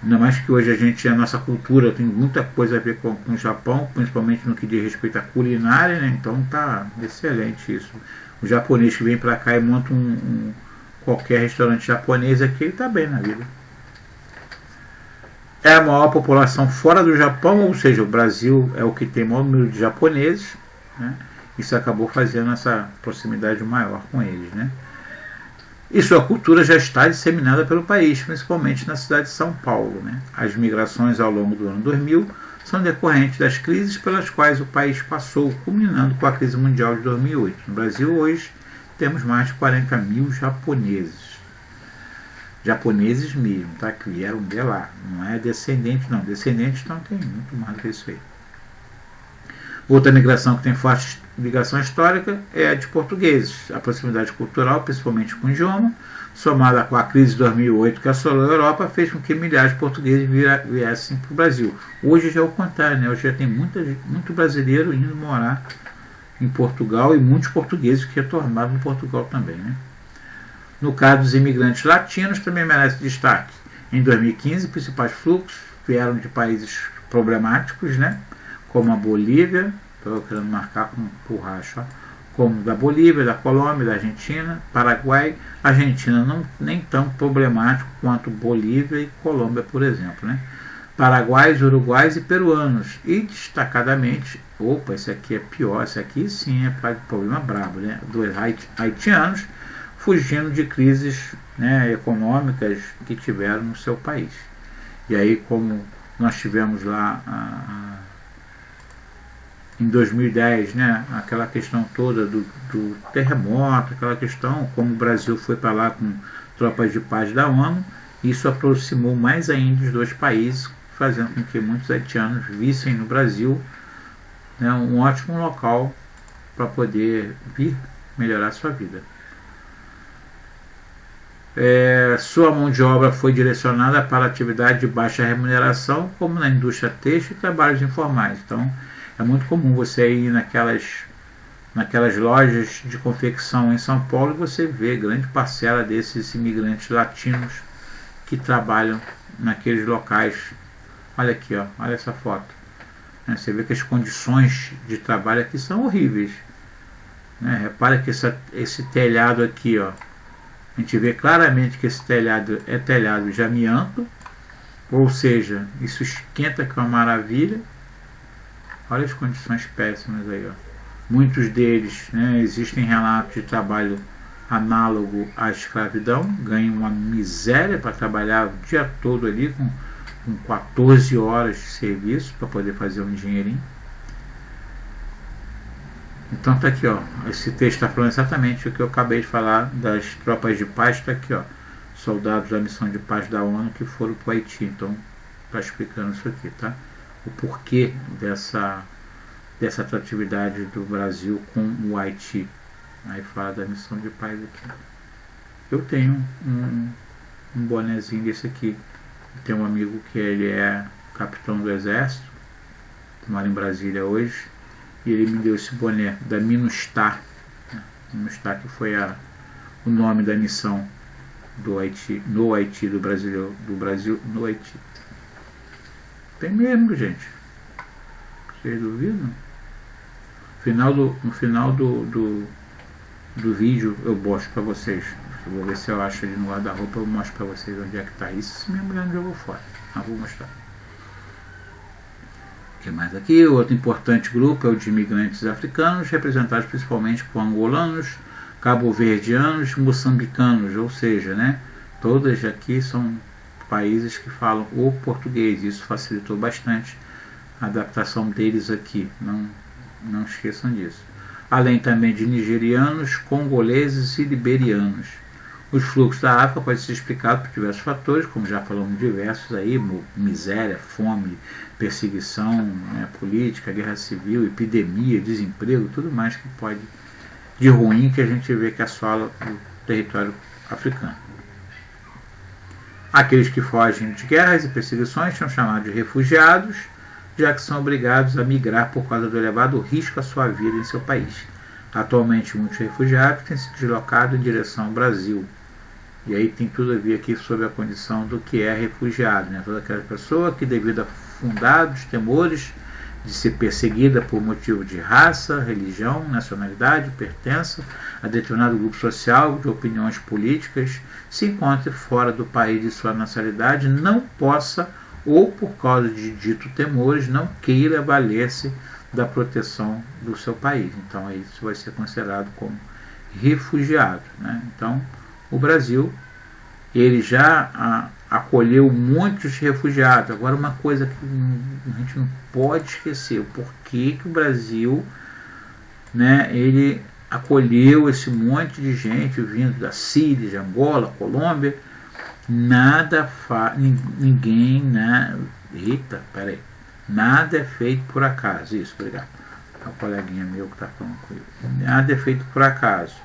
Ainda mais que hoje a nossa cultura tem muita coisa a ver com o Japão, principalmente no que diz respeito à culinária, né? Então tá excelente isso. O japonês que vem para cá e monta qualquer restaurante japonês aqui, ele está bem na vida. É a maior população fora do Japão, ou seja, o Brasil é o que tem o maior número de japoneses, né? Isso acabou fazendo essa proximidade maior com eles, né? E sua cultura já está disseminada pelo país, principalmente na cidade de São Paulo, né? As migrações ao longo do ano 2000 são decorrentes das crises pelas quais o país passou, culminando com a crise mundial de 2008. No Brasil, hoje, temos mais de 40 mil japoneses. Japoneses mesmo, tá? Que vieram de lá. Não é descendente, não. Descendente, então, tem muito mais do que isso aí. Outra migração que tem forte ligação histórica é a de portugueses. A proximidade cultural, principalmente com o idioma, somada com a crise de 2008 que assolou a Europa, fez com que milhares de portugueses viessem para o Brasil. Hoje já é o contrário, né? Hoje já tem muito brasileiro indo morar em Portugal e muitos portugueses que retornaram em Portugal também, né? No caso dos imigrantes latinos, também merece destaque. Em 2015, os principais fluxos vieram de países problemáticos, né? Como a Bolívia, estou querendo marcar com borracha, como da Bolívia, da Colômbia, da Argentina, Paraguai. Argentina não nem tão problemático quanto Bolívia e Colômbia, por exemplo, né? Paraguaios, uruguais e peruanos. E destacadamente, opa, esse aqui é pior, esse aqui sim é problema brabo, né? Dos haitianos, fugindo de crises, né, econômicas que tiveram no seu país. E aí, como nós tivemos lá em 2010, né, aquela questão toda do terremoto, aquela questão, como o Brasil foi para lá com tropas de paz da ONU, isso aproximou mais ainda os dois países, fazendo com que muitos haitianos vissem no Brasil, né, um ótimo local para poder vir melhorar sua vida. Sua mão de obra foi direcionada para atividade de baixa remuneração, como na indústria têxtil e trabalhos informais. Então, é muito comum você ir naquelas lojas de confecção em São Paulo e você vê grande parcela desses imigrantes latinos que trabalham naqueles locais. Olha aqui, ó, olha essa foto. Você vê que as condições de trabalho aqui são horríveis. Repara que esse telhado aqui, ó, a gente vê claramente que esse telhado é telhado de amianto, ou seja, isso esquenta, que é uma maravilha. Olha as condições péssimas aí, ó. Muitos deles, né, existem relatos de trabalho análogo à escravidão, ganham uma miséria para trabalhar o dia todo ali com 14 horas de serviço para poder fazer um dinheirinho. Então tá aqui, ó, esse texto está falando exatamente o que eu acabei de falar das tropas de paz, está aqui, ó, soldados da missão de paz da ONU que foram para o Haiti. Então está explicando isso aqui, tá? O porquê dessa atratividade do Brasil com o Haiti. Aí fala da missão de paz aqui. Eu tenho um bonezinho desse aqui. Tem um amigo que ele é capitão do exército, que mora em Brasília hoje, e ele me deu esse boné da MINUSTAH, MINUSTAH, que foi o nome da missão do Haiti, no Haiti, do Brasil no Haiti. Tem mesmo, gente. Vocês duvidam? No final do vídeo eu mostro para vocês. Eu vou ver se eu acho ali no guarda-roupa, eu mostro para vocês onde é que está isso. Se minha mulher não jogou fora, eu vou mostrar. O que mais aqui? Outro importante grupo é o de imigrantes africanos, representados principalmente por angolanos, cabo-verdianos, moçambicanos, ou seja, né, todas aqui são países que falam o português. Isso facilitou bastante a adaptação deles aqui, não esqueçam disso. Além também de nigerianos, congoleses e liberianos. Os fluxos da África podem ser explicados por diversos fatores, como já falamos diversos aí, miséria, fome, perseguição, né, política, guerra civil, epidemia, desemprego, tudo mais que pode de ruim que a gente vê que assola o território africano. Aqueles que fogem de guerras e perseguições são chamados de refugiados, já que são obrigados a migrar por causa do elevado risco à sua vida em seu país. Atualmente, muitos refugiados têm se deslocado em direção ao Brasil. E aí tem tudo a ver aqui sobre a condição do que é refugiado, né? Toda aquela pessoa que, devido a fundados temores de ser perseguida por motivo de raça, religião, nacionalidade, pertença a determinado grupo social, de opiniões políticas, se encontre fora do país de sua nacionalidade, não possa, ou por causa de dito temores, não queira valer-se da proteção do seu país. Então aí isso vai ser considerado como refugiado, né? Então o Brasil, ele já acolheu muitos refugiados. Agora, uma coisa que a gente não pode esquecer, o porquê que o Brasil, né, ele acolheu esse monte de gente vindo da Síria, de Angola, Colômbia. Ninguém, né? Eita, peraí. Nada é feito por acaso. Isso, obrigado. É um coleguinha meu que está falando comigo. Nada é feito por acaso,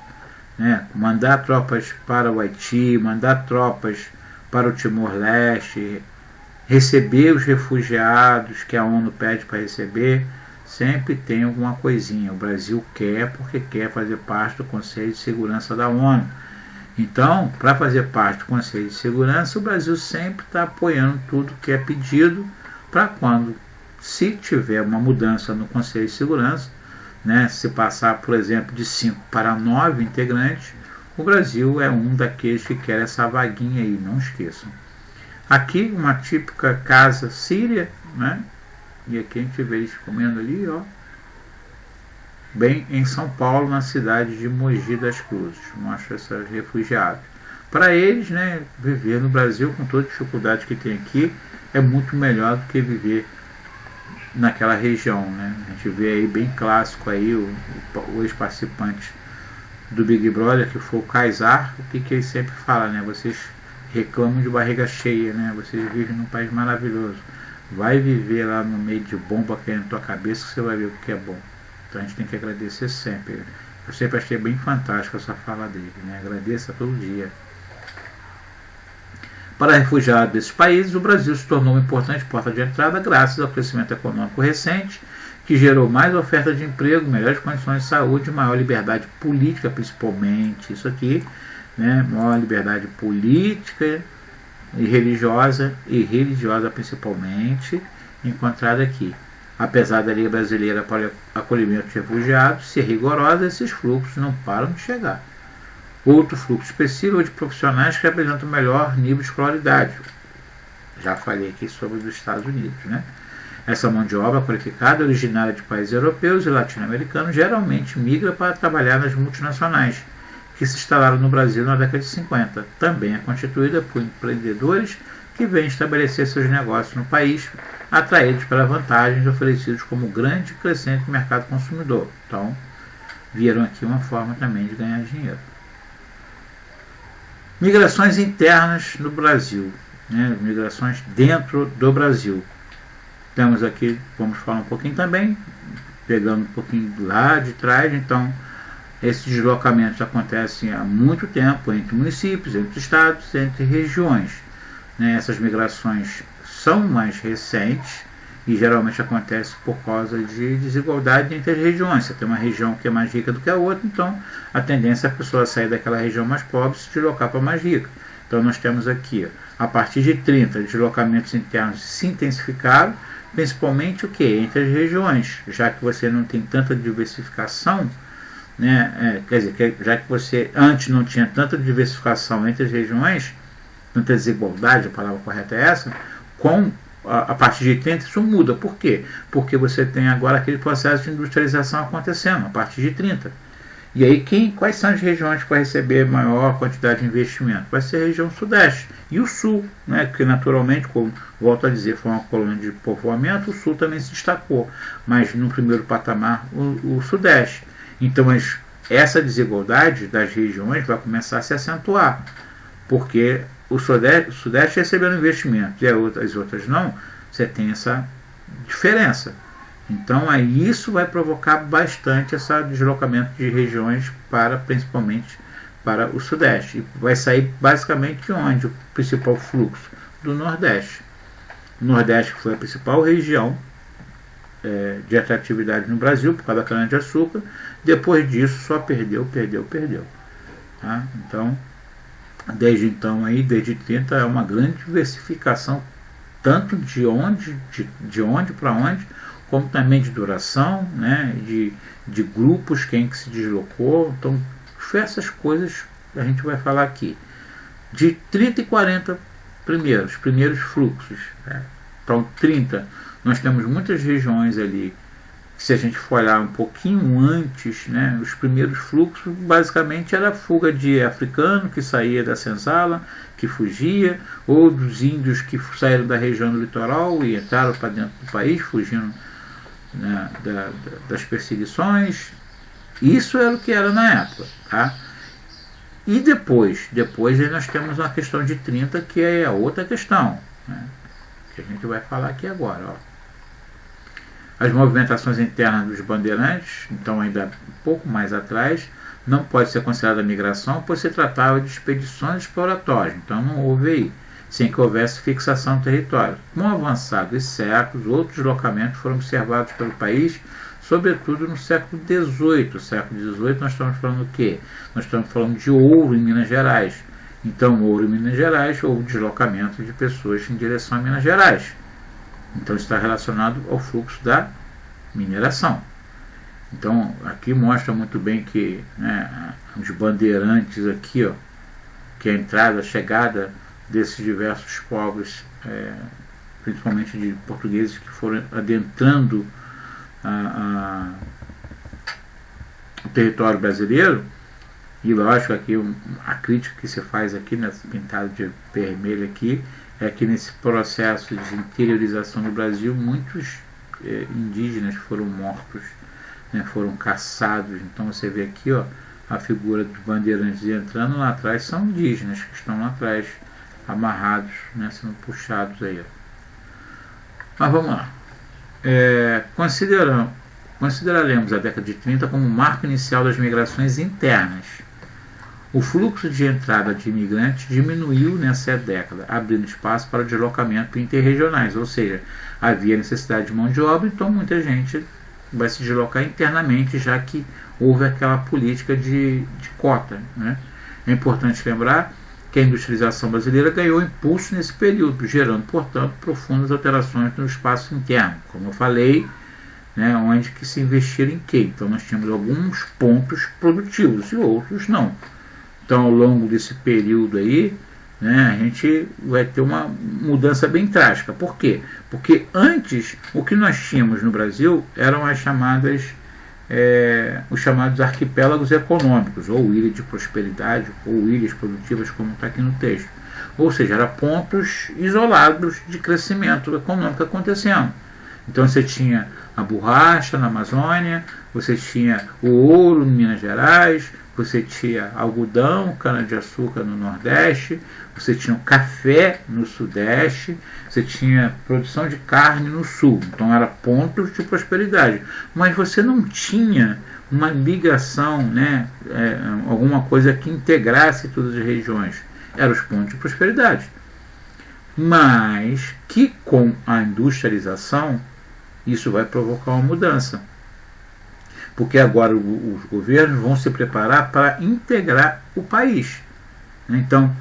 né? Mandar tropas para o Haiti, mandar tropas para o Timor-Leste, receber os refugiados que a ONU pede para receber, sempre tem alguma coisinha. O Brasil quer porque quer fazer parte do Conselho de Segurança da ONU. Então, para fazer parte do Conselho de Segurança, o Brasil sempre está apoiando tudo que é pedido para quando, se tiver uma mudança no Conselho de Segurança, né, se passar, por exemplo, de 5 para 9 integrantes, o Brasil é um daqueles que quer essa vaguinha aí, não esqueçam. Aqui, uma típica casa síria, né? E aqui a gente vê eles comendo ali, ó, bem em São Paulo, na cidade de Mogi das Cruzes. Mostra esses refugiados. Para eles, né, viver no Brasil com toda a dificuldade que tem aqui é muito melhor do que viver naquela região, né? A gente vê aí bem clássico aí o ex-participante do Big Brother, que foi o Kaysar, o que ele sempre fala, né? Vocês reclamam de barriga cheia, né? Vocês vivem num país maravilhoso. Vai viver lá no meio de bomba caindo na tua cabeça que você vai ver o que é bom. Então a gente tem que agradecer sempre. Eu sempre achei bem fantástica essa fala dele, né? Agradeça todo dia. Para refugiados desses países, o Brasil se tornou uma importante porta de entrada graças ao crescimento econômico recente, que gerou mais oferta de emprego, melhores condições de saúde e maior liberdade política, principalmente. Isso aqui, né? Maior liberdade política e religiosa principalmente, encontrada aqui. Apesar da lei brasileira para o acolhimento de refugiados ser rigorosa, esses fluxos não param de chegar. Outro fluxo específico de profissionais que apresentam melhor nível de escolaridade. Já falei aqui sobre os Estados Unidos, né? Essa mão de obra qualificada, originária de países europeus e latino-americanos, geralmente migra para trabalhar nas multinacionais, que se instalaram no Brasil na década de 50. Também é constituída por empreendedores que vêm estabelecer seus negócios no país, atraídos pelas vantagens oferecidas como grande e crescente mercado consumidor. Então, viram aqui uma forma também de ganhar dinheiro. Migrações internas no Brasil, né? Migrações dentro do Brasil. Temos aqui, vamos falar um pouquinho também, pegando um pouquinho lá de trás. Então, esses deslocamentos acontecem há muito tempo entre municípios, entre estados, entre regiões, né? Essas migrações são mais recentes e geralmente acontecem por causa de desigualdade entre as regiões. Você tem uma região que é mais rica do que a outra, então a tendência é a pessoa sair daquela região mais pobre e se deslocar para mais rica. Então nós temos aqui, a partir de 30, deslocamentos internos se intensificaram, principalmente o que? Entre as regiões, já que você não tem tanta diversificação, né? Quer dizer, já que você antes não tinha tanta diversificação entre as regiões, tanta desigualdade, a palavra correta é essa, com a partir de 30 isso muda. Por quê? Porque você tem agora aquele processo de industrialização acontecendo a partir de 30. E aí quais são as regiões que vai receber maior quantidade de investimento? Vai ser a região sudeste e o sul, né? Que naturalmente, como volto a dizer, foi uma colônia de povoamento, o sul também se destacou, mas no primeiro patamar o sudeste. Então essa desigualdade das regiões vai começar a se acentuar, porque o sudeste recebendo investimento e as outras não, você tem essa diferença. Então aí isso vai provocar bastante esse deslocamento de regiões principalmente para o sudeste. E vai sair basicamente de onde o principal fluxo? Do nordeste. O nordeste foi a principal região de atratividade no Brasil por causa da cana-de-açúcar. Depois disso só perdeu. Tá? Então, desde 30 é uma grande diversificação, tanto de onde para onde, como também de duração, né? de grupos, quem que se deslocou. Então, essas coisas a gente vai falar aqui. De 30 e 40 primeiros fluxos. Né? Então, 30, nós temos muitas regiões ali, se a gente for olhar um pouquinho antes, né, os primeiros fluxos basicamente era a fuga de africano que saía da senzala, que fugia, ou dos índios que saíram da região do litoral e entraram para dentro do país, fugindo, né, das perseguições. Isso era o que era na época. Tá? E depois aí nós temos uma questão de 30, que é a outra questão, né, que a gente vai falar aqui agora. Ó. As movimentações internas dos bandeirantes, então ainda um pouco mais atrás, não pode ser considerada migração, pois se tratava de expedições exploratórias, então não houve aí. sem que houvesse fixação do território. Com o avançar dos séculos, outros deslocamentos foram observados pelo país, sobretudo no século XVIII. No século XVIII nós estamos falando do quê? Nós estamos falando de ouro em Minas Gerais. Então, ouro em Minas Gerais, houve deslocamento de pessoas em direção a Minas Gerais. Então, está relacionado ao fluxo da mineração. Então, aqui mostra muito bem que, né, os bandeirantes aqui, ó, que a entrada, a chegada desses diversos povos, principalmente de portugueses que foram adentrando o território brasileiro. E lógico, aqui a crítica que se faz aqui, nesse pintado de vermelho aqui, é que nesse processo de interiorização do Brasil, muitos indígenas foram mortos, né, foram caçados. Então você vê aqui, ó, a figura dos bandeirantes entrando lá atrás, são indígenas que estão lá atrás, amarrados, né, sendo puxados aí, ó. Mas vamos lá. Consideraremos a década de 30 como o marco inicial das migrações internas. O fluxo de entrada de imigrantes diminuiu nessa década, abrindo espaço para o deslocamento interregionais, ou seja, havia necessidade de mão de obra, então muita gente vai se deslocar internamente, já que houve aquela política de cota, né? É importante lembrar que a industrialização brasileira ganhou impulso nesse período, gerando, portanto, profundas alterações no espaço interno. Como eu falei, né, onde que se investir em quê? Então nós tínhamos alguns pontos produtivos e outros não. Então, ao longo desse período aí, né, a gente vai ter uma mudança bem trágica. Por quê? Porque antes, o que nós tínhamos no Brasil eram os chamados arquipélagos econômicos, ou ilha de prosperidade, ou ilhas produtivas, como está aqui no texto. Ou seja, eram pontos isolados de crescimento econômico acontecendo. Então você tinha a borracha na Amazônia, você tinha o ouro em Minas Gerais, você tinha algodão, cana-de-açúcar no Nordeste, você tinha o café no Sudeste, você tinha produção de carne no Sul. Então eram pontos de prosperidade. Mas você não tinha uma ligação, né, alguma coisa que integrasse todas as regiões. Eram os pontos de prosperidade. Mas que com a industrialização, isso vai provocar uma mudança. Porque agora os governos vão se preparar para integrar o país. Então,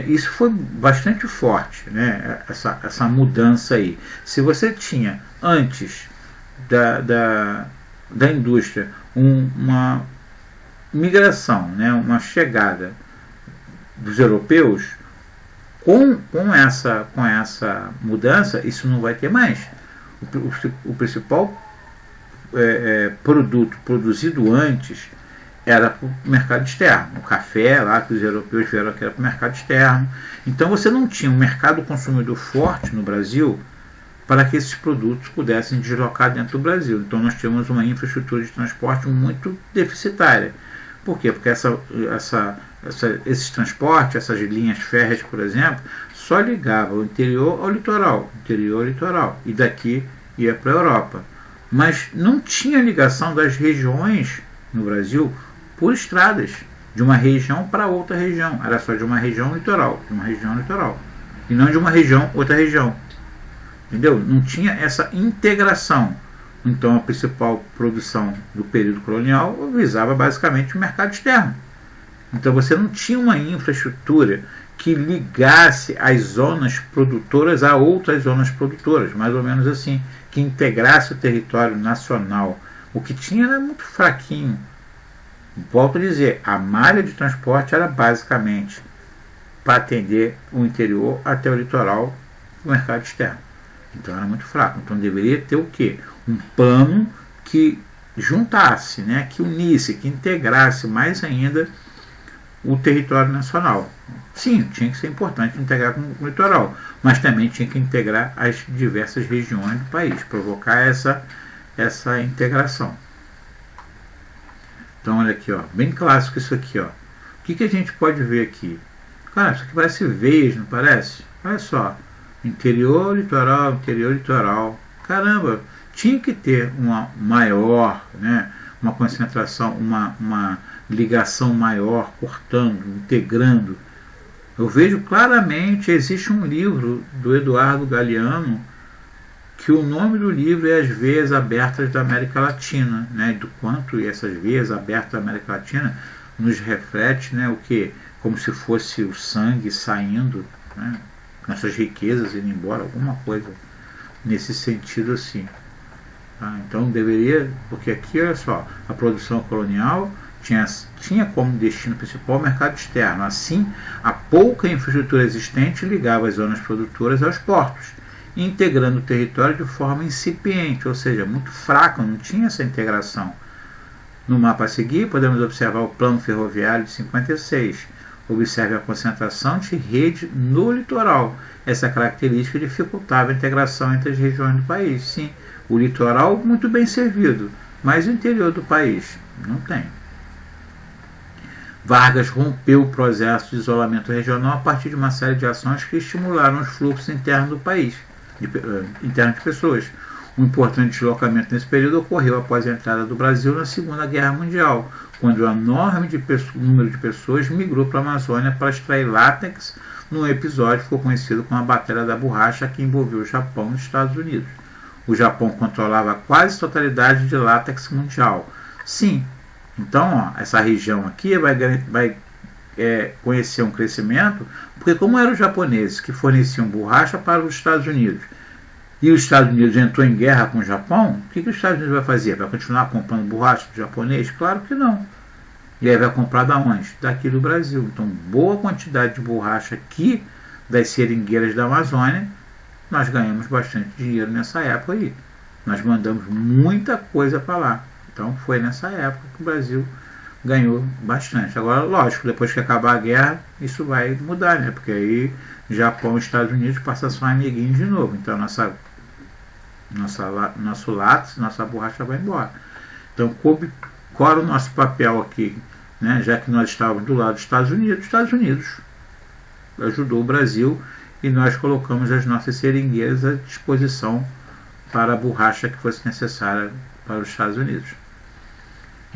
isso foi bastante forte, né? Essa mudança aí. Se você tinha, antes da indústria, uma migração, né? Uma chegada dos europeus, com essa mudança, isso não vai ter mais. O principal produto produzido antes era para o mercado externo. O café lá que os europeus vieram que era para o mercado externo. Então você não tinha um mercado consumidor forte no Brasil para que esses produtos pudessem deslocar dentro do Brasil. Então nós tínhamos uma infraestrutura de transporte muito deficitária. Por quê? Porque esses transportes, essas linhas férreas, por exemplo, só ligavam o interior ao litoral, e daqui ia para a Europa. Mas não tinha ligação das regiões no Brasil por estradas, de uma região para outra região. Era só de uma região litoral, e não de uma região outra região. Entendeu? Não tinha essa integração. Então a principal produção do período colonial visava basicamente o mercado externo. Então você não tinha uma infraestrutura que ligasse as zonas produtoras a outras zonas produtoras, mais ou menos assim, que integrasse o território nacional. O que tinha era muito fraquinho. Volto a dizer, a malha de transporte era basicamente para atender o interior até o litoral do mercado externo. Então era muito fraco. Então deveria ter o quê? Um plano que juntasse, né, que unisse, que integrasse mais ainda o território nacional. Sim, tinha que ser importante integrar com o litoral, mas também tinha que integrar as diversas regiões do país, provocar essa integração. Então olha aqui, ó, bem clássico isso aqui, ó. O que a gente pode ver aqui? Cara, isso aqui parece veias, não parece? Olha só, interior, litoral. Caramba, tinha que ter uma maior, né, uma concentração, uma ligação maior, cortando, integrando Eu vejo claramente, existe um livro do Eduardo Galeano, que o nome do livro é As Veias Abertas da América Latina, né? Do quanto essas veias abertas da América Latina nos reflete, né? O que? Como se fosse o sangue saindo, né? Nossas riquezas indo embora, alguma coisa nesse sentido assim. Tá? Então deveria, porque aqui, olha só, a produção colonial tinha como destino principal o mercado externo. Assim, a pouca infraestrutura existente ligava as zonas produtoras aos portos, integrando o território de forma incipiente, ou seja, muito fraca, não tinha essa integração. No mapa a seguir, podemos observar o plano ferroviário de 56. Observe a concentração de rede no litoral. Essa característica dificultava a integração entre as regiões do país. Sim, o litoral muito bem servido, mas o interior do país não tem. Vargas rompeu o processo de isolamento regional a partir de uma série de ações que estimularam os fluxos internos do país, internos de pessoas. Um importante deslocamento nesse período ocorreu após a entrada do Brasil na Segunda Guerra Mundial, quando um enorme número de pessoas migrou para a Amazônia para extrair látex, num episódio que ficou conhecido como a Batalha da Borracha, que envolveu o Japão e os Estados Unidos. O Japão controlava quase a totalidade de látex mundial. Sim, então essa região aqui vai conhecer um crescimento, porque como eram os japoneses que forneciam borracha para os Estados Unidos, e os Estados Unidos entrou em guerra com o Japão, o que os Estados Unidos vai fazer? Vai continuar comprando borracha do japonês? Claro que não. E aí vai comprar da onde? Daqui do Brasil. Então, boa quantidade de borracha aqui das seringueiras da Amazônia, nós ganhamos bastante dinheiro nessa época aí. Nós mandamos muita coisa para lá. Então, foi nessa época que o Brasil ganhou bastante. Agora, lógico, depois que acabar a guerra, isso vai mudar, né? Porque aí Japão e Estados Unidos passam a ser amiguinhos de novo. Então, nosso látex, nossa borracha vai embora. Então, qual era o nosso papel aqui? Né? Já que nós estávamos do lado dos Estados Unidos ajudou o Brasil e nós colocamos as nossas seringueiras à disposição para a borracha que fosse necessária para os Estados Unidos.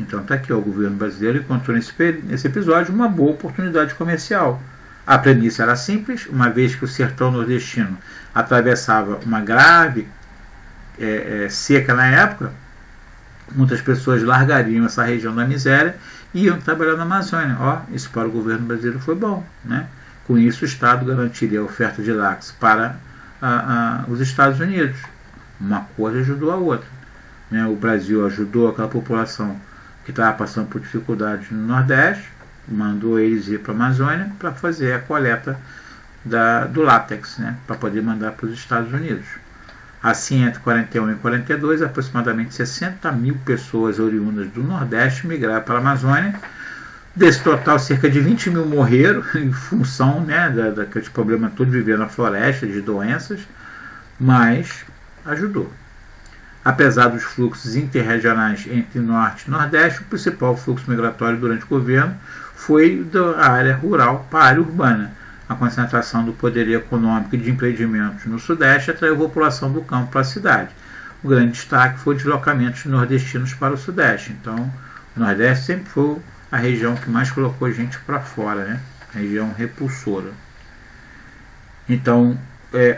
Então está aqui, o governo brasileiro encontrou nesse episódio uma boa oportunidade comercial. A premissa era simples, uma vez que o sertão nordestino atravessava uma grave seca na época, muitas pessoas largariam essa região da miséria e iam trabalhar na Amazônia. Isso para o governo brasileiro foi bom, né? Com isso o Estado garantiria a oferta de látex para os Estados Unidos. Uma coisa ajudou a outra, né? O Brasil ajudou aquela população que estava passando por dificuldades no Nordeste, mandou eles ir para a Amazônia para fazer a coleta do látex, né? Para poder mandar para os Estados Unidos. Assim, entre 41 e 42, aproximadamente 60 mil pessoas oriundas do Nordeste migraram para a Amazônia. Desse total, cerca de 20 mil morreram em função, né, daquele problema todo de viver na floresta, de doenças, mas ajudou. Apesar dos fluxos interregionais entre Norte e Nordeste, o principal fluxo migratório durante o governo foi da área rural para a área urbana. A concentração do poderio econômico e de empreendimentos no Sudeste atraiu a população do campo para a cidade. O grande destaque foi o deslocamento de nordestinos para o Sudeste. Então, o Nordeste sempre foi a região que mais colocou gente para fora, né? A região repulsora. Então,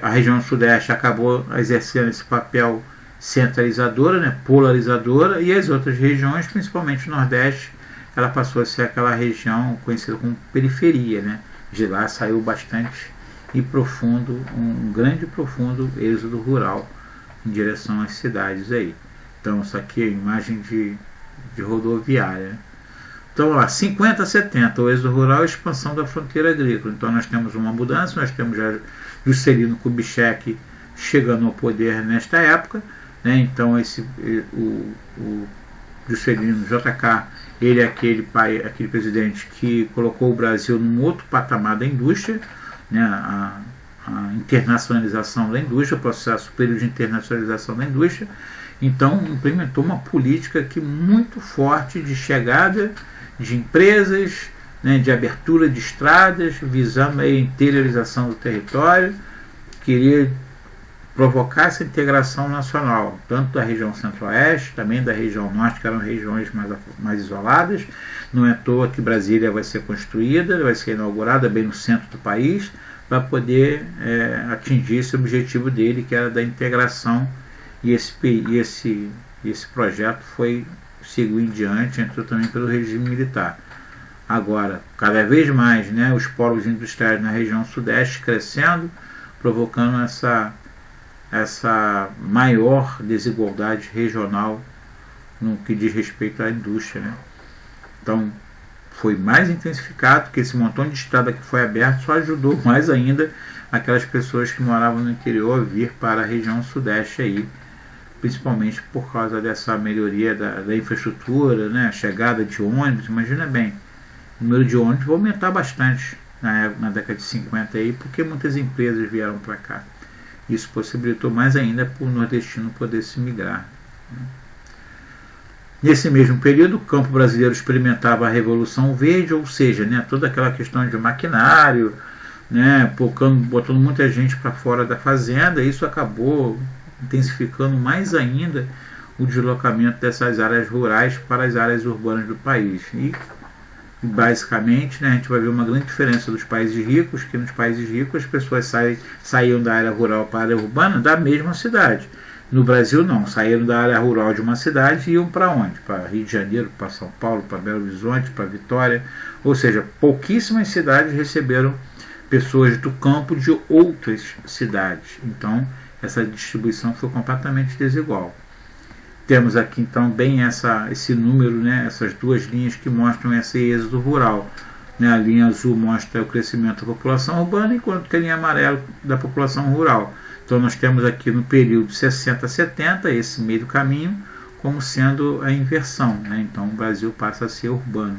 a região Sudeste acabou exercendo esse papel centralizadora, né? Polarizadora, e as outras regiões, principalmente o Nordeste, ela passou a ser aquela região conhecida como periferia, né? De lá saiu bastante e profundo, um grande e profundo êxodo rural em direção às cidades aí. Então isso aqui é a imagem de rodoviária. Então lá, 50 a 70, o êxodo rural e a expansão da fronteira agrícola. Então nós temos uma mudança, nós temos já Juscelino Kubitschek chegando ao poder nesta época, né? Então o Juscelino JK, ele é aquele presidente que colocou o Brasil num outro patamar da indústria, né? A internacionalização da indústria, o processo período de internacionalização da indústria. Então implementou uma política aqui muito forte de chegada de empresas, né? De abertura de estradas, visando a interiorização do território, queria provocar essa integração nacional, tanto da região centro-oeste, também da região norte, que eram regiões mais isoladas. Não é à toa que Brasília vai ser construída, vai ser inaugurada bem no centro do país, para poder atingir esse objetivo dele, que era da integração, e esse projeto seguiu em diante, entrou também pelo regime militar. Agora, cada vez mais, né, os polos industriais na região sudeste crescendo, provocando essa maior desigualdade regional no que diz respeito à indústria, né? Então, foi mais intensificado, porque esse montão de estrada que foi aberto só ajudou mais ainda aquelas pessoas que moravam no interior a vir para a região sudeste aí, principalmente por causa dessa melhoria da infraestrutura, né? A chegada de ônibus. Imagina bem, o número de ônibus vai aumentar bastante na década de 50 aí, porque muitas empresas vieram para cá. Isso possibilitou mais ainda para o nordestino poder se migrar, né? Nesse mesmo período, o campo brasileiro experimentava a Revolução Verde, ou seja, né, toda aquela questão de maquinário, né, botando muita gente para fora da fazenda. Isso acabou intensificando mais ainda o deslocamento dessas áreas rurais para as áreas urbanas do país. E basicamente, né, a gente vai ver uma grande diferença dos países ricos, que nos países ricos as pessoas saíam da área rural para a área urbana da mesma cidade. No Brasil não, saíram da área rural de uma cidade e iam para onde? Para Rio de Janeiro, para São Paulo, para Belo Horizonte, para Vitória. Ou seja, pouquíssimas cidades receberam pessoas do campo de outras cidades. Então, essa distribuição foi completamente desigual. Temos aqui então bem esse número, né, essas duas linhas que mostram esse êxodo rural. A linha azul mostra o crescimento da população urbana, enquanto que a linha amarela da população rural. Então nós temos aqui no período 60 a 70, esse meio do caminho, como sendo a inversão, né? Então o Brasil passa a ser urbano.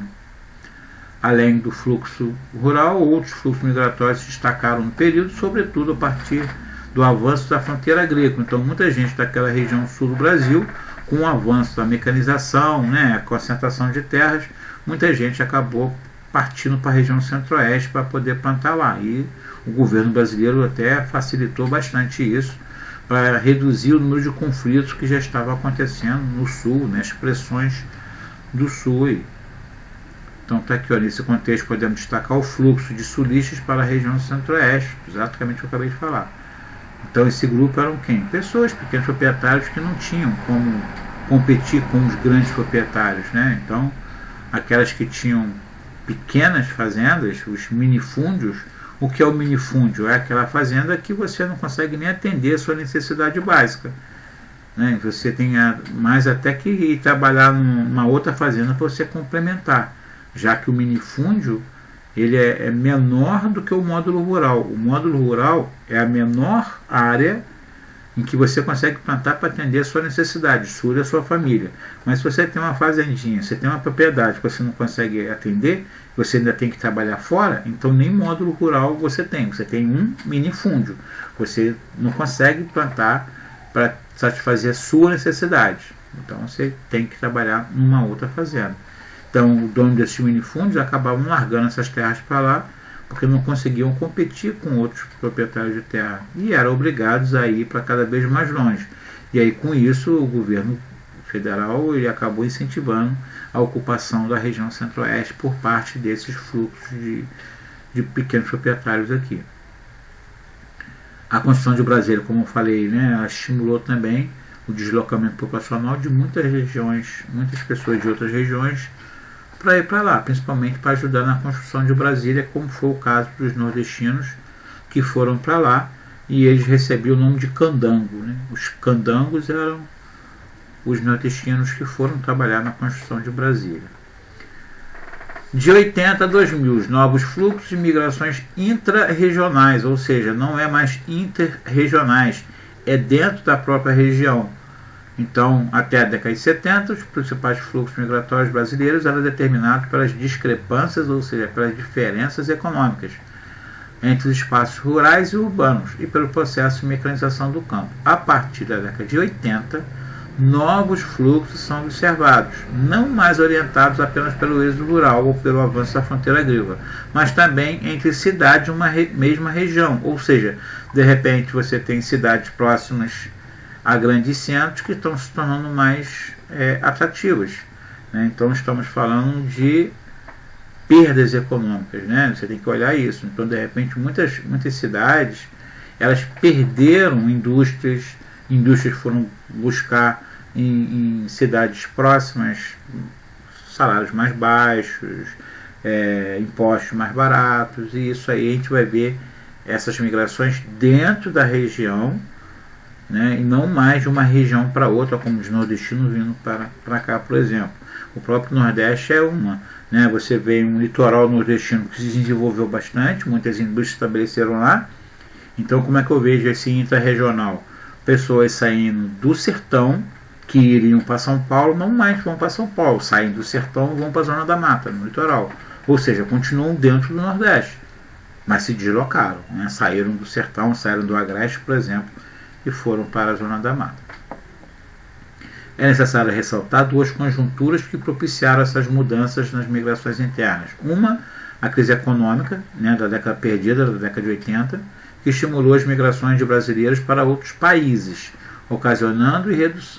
Além do fluxo rural, outros fluxos migratórios se destacaram no período, sobretudo a partir do avanço da fronteira agrícola. Então muita gente daquela região sul do Brasil, com o avanço da mecanização, né, a concentração de terras, muita gente acabou partindo para a região centro-oeste para poder plantar lá. E o governo brasileiro até facilitou bastante isso para reduzir o número de conflitos que já estava acontecendo no sul, né, as pressões do sul aí. Então está aqui, ó, nesse contexto podemos destacar o fluxo de sulistas para a região centro-oeste, exatamente o que eu acabei de falar. Então esse grupo eram quem? Pessoas, pequenos proprietários que não tinham como competir com os grandes proprietários, né? Então aquelas que tinham pequenas fazendas, os minifúndios. O que é o minifúndio? É aquela fazenda que você não consegue nem atender a sua necessidade básica, né? Você tem mais até que ir trabalhar numa outra fazenda para você complementar, já que o minifúndio ele é menor do que o módulo rural. O módulo rural é a menor área em que você consegue plantar para atender a sua necessidade, sua e da sua família. Mas se você tem uma fazendinha, você tem uma propriedade que você não consegue atender, você ainda tem que trabalhar fora, então nem módulo rural você tem um minifúndio. Você não consegue plantar para satisfazer a sua necessidade, então você tem que trabalhar numa outra fazenda. Então o dono desses minifúndios acabavam largando essas terras para lá, porque não conseguiam competir com outros proprietários de terra e eram obrigados a ir para cada vez mais longe. E aí com isso o governo federal ele acabou incentivando a ocupação da região centro-oeste por parte desses fluxos de pequenos proprietários aqui. A construção de Brasília, como eu falei, né, ela estimulou também o deslocamento populacional de muitas regiões, muitas pessoas de outras regiões para ir para lá, principalmente para ajudar na construção de Brasília, como foi o caso dos nordestinos que foram para lá e eles recebiam o nome de candango, né? Os candangos eram os nordestinos que foram trabalhar na construção de Brasília. De 80 a 2000, os novos fluxos de migrações intra-regionais, ou seja, não é mais interregionais, é dentro da própria região. Então, até a década de 70, os principais fluxos migratórios brasileiros eram determinados pelas discrepâncias, ou seja, pelas diferenças econômicas entre os espaços rurais e urbanos e pelo processo de mecanização do campo. A partir da década de 80, novos fluxos são observados, não mais orientados apenas pelo êxodo rural ou pelo avanço da fronteira agrícola, mas também entre cidades de uma mesma região, ou seja, de repente você tem cidades próximas a grandes centros que estão se tornando mais atrativas, né? Então estamos falando de perdas econômicas, né? Você tem que olhar isso. Então, de repente, muitas cidades elas perderam indústrias foram buscar em cidades próximas salários mais baixos, impostos mais baratos, e isso aí a gente vai ver essas migrações dentro da região, né, e não mais de uma região para outra, como os nordestinos vindo para cá, por exemplo. O próprio Nordeste é uma, né? Você vê um litoral nordestino que se desenvolveu bastante, muitas indústrias se estabeleceram lá. Então, como é que eu vejo esse intra-regional? Pessoas saindo do sertão, que iriam para São Paulo, não mais vão para São Paulo, saem do sertão e vão para a Zona da Mata, no litoral. Ou seja, continuam dentro do Nordeste, mas se deslocaram, né? Saíram do sertão, saíram do Agreste, por exemplo, e foram para a Zona da Mata. É necessário ressaltar duas conjunturas que propiciaram essas mudanças nas migrações internas. Uma, a crise econômica, né, da década perdida, da década de 80, que estimulou as migrações de brasileiros para outros países, ocasionando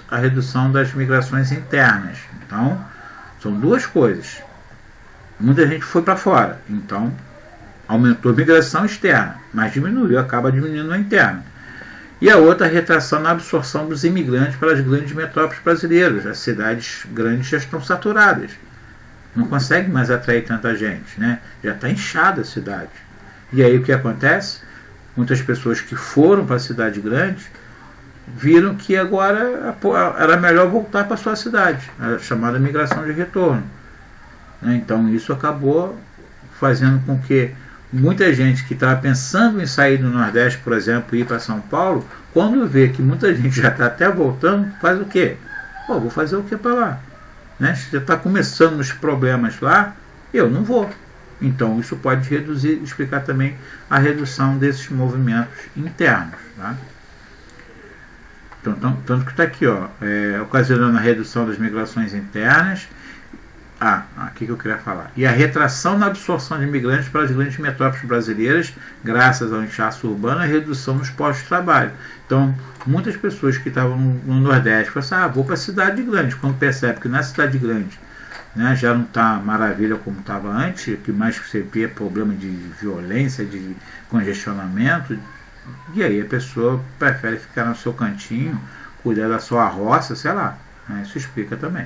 a redução das migrações internas. Então, são duas coisas. Muita gente foi para fora, então aumentou a migração externa, mas acaba diminuindo a interna. E a outra, a retração na absorção dos imigrantes pelas grandes metrópoles brasileiras. As cidades grandes já estão saturadas, não conseguem mais atrair tanta gente, né? Já está inchada a cidade. E aí o que acontece? Muitas pessoas que foram para a cidade grande viram que agora era melhor voltar para a sua cidade, a chamada migração de retorno. Então isso acabou fazendo com que muita gente que estava pensando em sair do Nordeste, por exemplo, e ir para São Paulo, quando vê que muita gente já está até voltando, faz o quê? Pô, vou fazer o que para lá? Né? Se já está começando os problemas lá, eu não vou. Então isso pode explicar também a redução desses movimentos internos. Tá? Então, tanto que está aqui, ocasionando a redução das migrações internas. Aqui que eu queria falar. E a retração na absorção de imigrantes para as grandes metrópoles brasileiras, graças ao inchaço urbano, e a redução nos postos de trabalho. Então, muitas pessoas que estavam no Nordeste falaram assim, vou para a cidade grande. Quando percebe que na cidade grande, né, já não está maravilha como estava antes, que mais você vê é problema de violência, de congestionamento, e aí a pessoa prefere ficar no seu cantinho, cuidar da sua roça, sei lá. Né, isso explica também.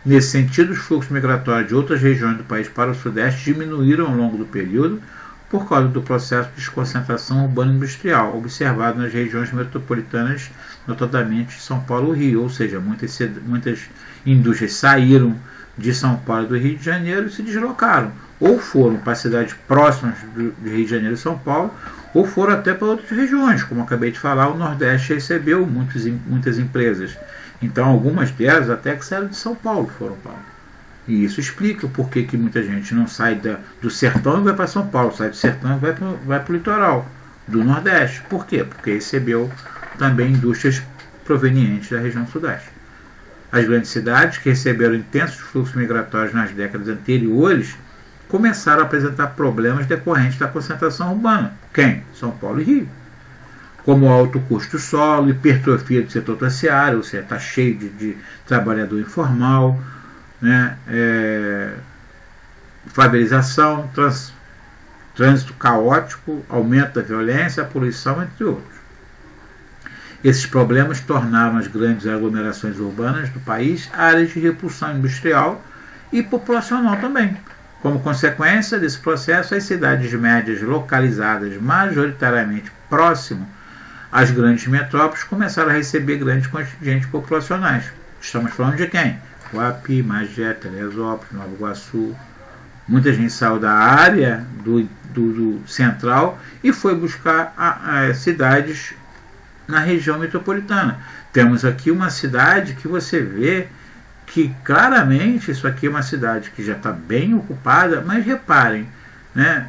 Nesse sentido, os fluxos migratórios de outras regiões do país para o Sudeste diminuíram ao longo do período por causa do processo de desconcentração urbana-industrial observado nas regiões metropolitanas, notadamente São Paulo e Rio, ou seja, muitas indústrias saíram de São Paulo e do Rio de Janeiro e se deslocaram, ou foram para cidades próximas do Rio de Janeiro e São Paulo, ou foram até para outras regiões, como acabei de falar, o Nordeste recebeu muitas empresas. Então, algumas delas até que saíram de São Paulo foram para lá. E isso explica o porquê que muita gente não sai do sertão e vai para São Paulo, sai do sertão e vai para o litoral do Nordeste. Por quê? Porque recebeu também indústrias provenientes da região Sudeste. As grandes cidades, que receberam intensos fluxos migratórios nas décadas anteriores, começaram a apresentar problemas decorrentes da concentração urbana. Quem? São Paulo e Rio. Como alto custo solo, hipertrofia do setor terciário, ou seja, está cheio de trabalhador informal, né, favelização, trânsito caótico, aumento da violência, a poluição, entre outros. Esses problemas tornaram as grandes aglomerações urbanas do país áreas de repulsão industrial e populacional também. Como consequência desse processo, as cidades médias localizadas majoritariamente próximo as grandes metrópoles começaram a receber grandes contingentes populacionais. Estamos falando de quem? Guapi, Magé, Teresópolis, Nova Iguaçu. Muita gente saiu da área do central e foi buscar cidades na região metropolitana. Temos aqui uma cidade que você vê que claramente isso aqui é uma cidade que já está bem ocupada, mas reparem, né?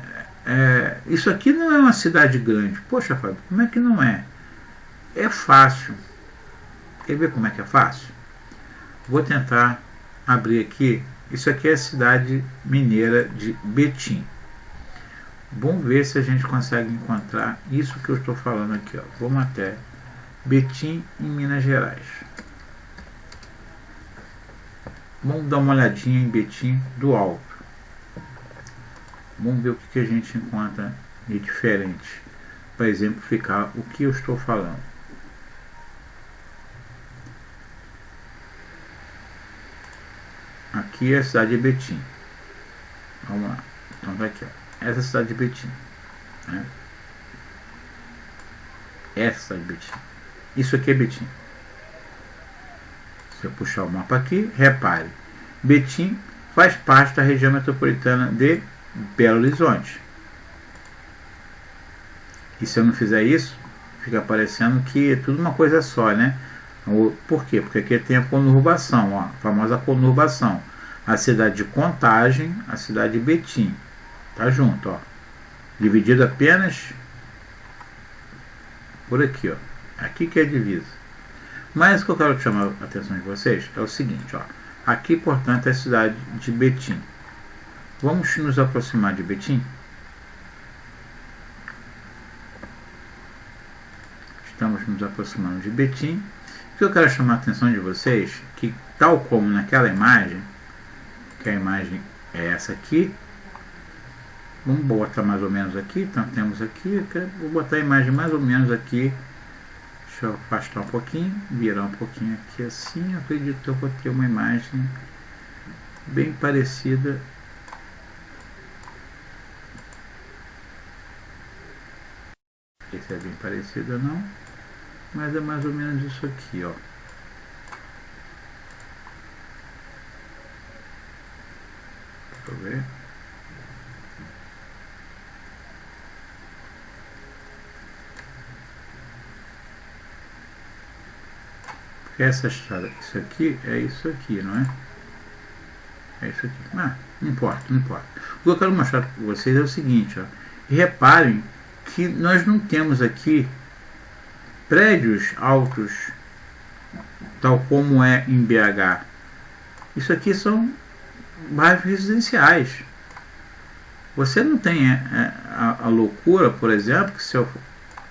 Isso aqui não é uma cidade grande. Poxa, Fábio, como é que não é? É fácil. Quer ver como é que é fácil? Vou tentar abrir aqui. Isso aqui é a cidade mineira de Betim. Vamos ver se a gente consegue encontrar isso que eu estou falando aqui. Ó. Vamos até Betim, em Minas Gerais. Vamos dar uma olhadinha em Betim do alto. Vamos ver o que a gente encontra de diferente para exemplificar o que eu estou falando. Aqui é a cidade de Betim. Vamos lá. Então tá aqui, ó. Essa é a cidade de Betim. Né? Essa cidade de Betim. Isso aqui é Betim. Se eu puxar o mapa aqui, repare. Betim faz parte da região metropolitana de Belo Horizonte. E se eu não fizer isso, fica parecendo que é tudo uma coisa só, né? Por quê? Porque aqui tem a conurbação, ó, a famosa conurbação. A cidade de Contagem, a cidade de Betim. Tá junto, ó. Dividido apenas por aqui, ó. Aqui que é a divisa. Mas o que eu quero chamar a atenção de vocês é o seguinte, ó. Aqui, portanto, é a cidade de Betim. Vamos nos aproximar de Betim? Estamos nos aproximando de Betim. O que eu quero chamar a atenção de vocês é que, tal como naquela imagem, que a imagem é essa aqui, vamos botar mais ou menos aqui, então temos aqui, vou botar a imagem mais ou menos aqui, deixa eu afastar um pouquinho, virar um pouquinho aqui assim, eu acredito que eu vou ter uma imagem bem parecida. Esse é bem parecido não, mas é mais ou menos isso aqui, ó. Deixa eu ver. Porque essa estrada, isso aqui é isso aqui, não é? É isso aqui. Ah, não importa, não importa. O que eu quero mostrar para vocês é o seguinte, ó. Reparem que nós não temos aqui prédios altos, tal como é em BH. Isso aqui são bairros residenciais. Você não tem a loucura, por exemplo, que se eu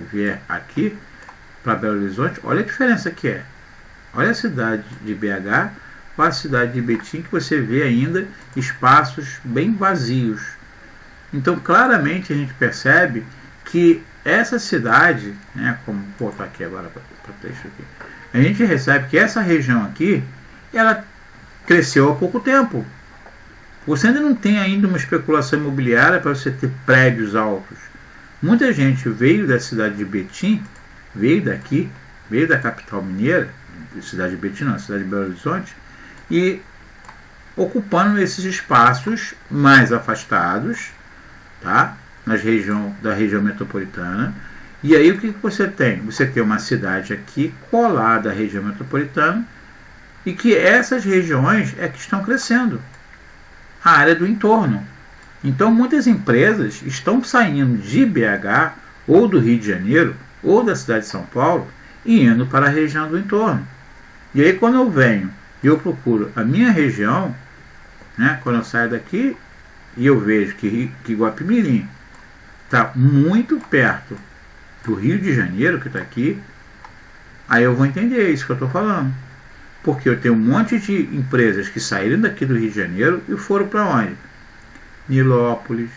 vier aqui para Belo Horizonte, olha a diferença que é. Olha a cidade de BH para a cidade de Betim, que você vê ainda espaços bem vazios. Então, claramente a gente percebe que essa cidade, né, como vou botar aqui agora para o texto aqui, a gente recebe que essa região aqui, ela cresceu há pouco tempo. Você ainda não tem ainda uma especulação imobiliária para você ter prédios altos. Muita gente veio da cidade de Betim, veio daqui, veio da capital mineira, cidade de Betim não, cidade de Belo Horizonte, e ocupando esses espaços mais afastados, tá? Da região metropolitana. E aí o que você tem? Você tem uma cidade aqui colada à região metropolitana e que essas regiões é que estão crescendo, a área do entorno. Então muitas empresas estão saindo de BH ou do Rio de Janeiro ou da cidade de São Paulo e indo para a região do entorno. E aí quando eu venho e eu procuro a minha região, né, quando eu saio daqui e eu vejo que Guapimirim está muito perto do Rio de Janeiro, que está aqui, aí eu vou entender isso que eu estou falando. Porque eu tenho um monte de empresas que saíram daqui do Rio de Janeiro e foram para onde? Nilópolis,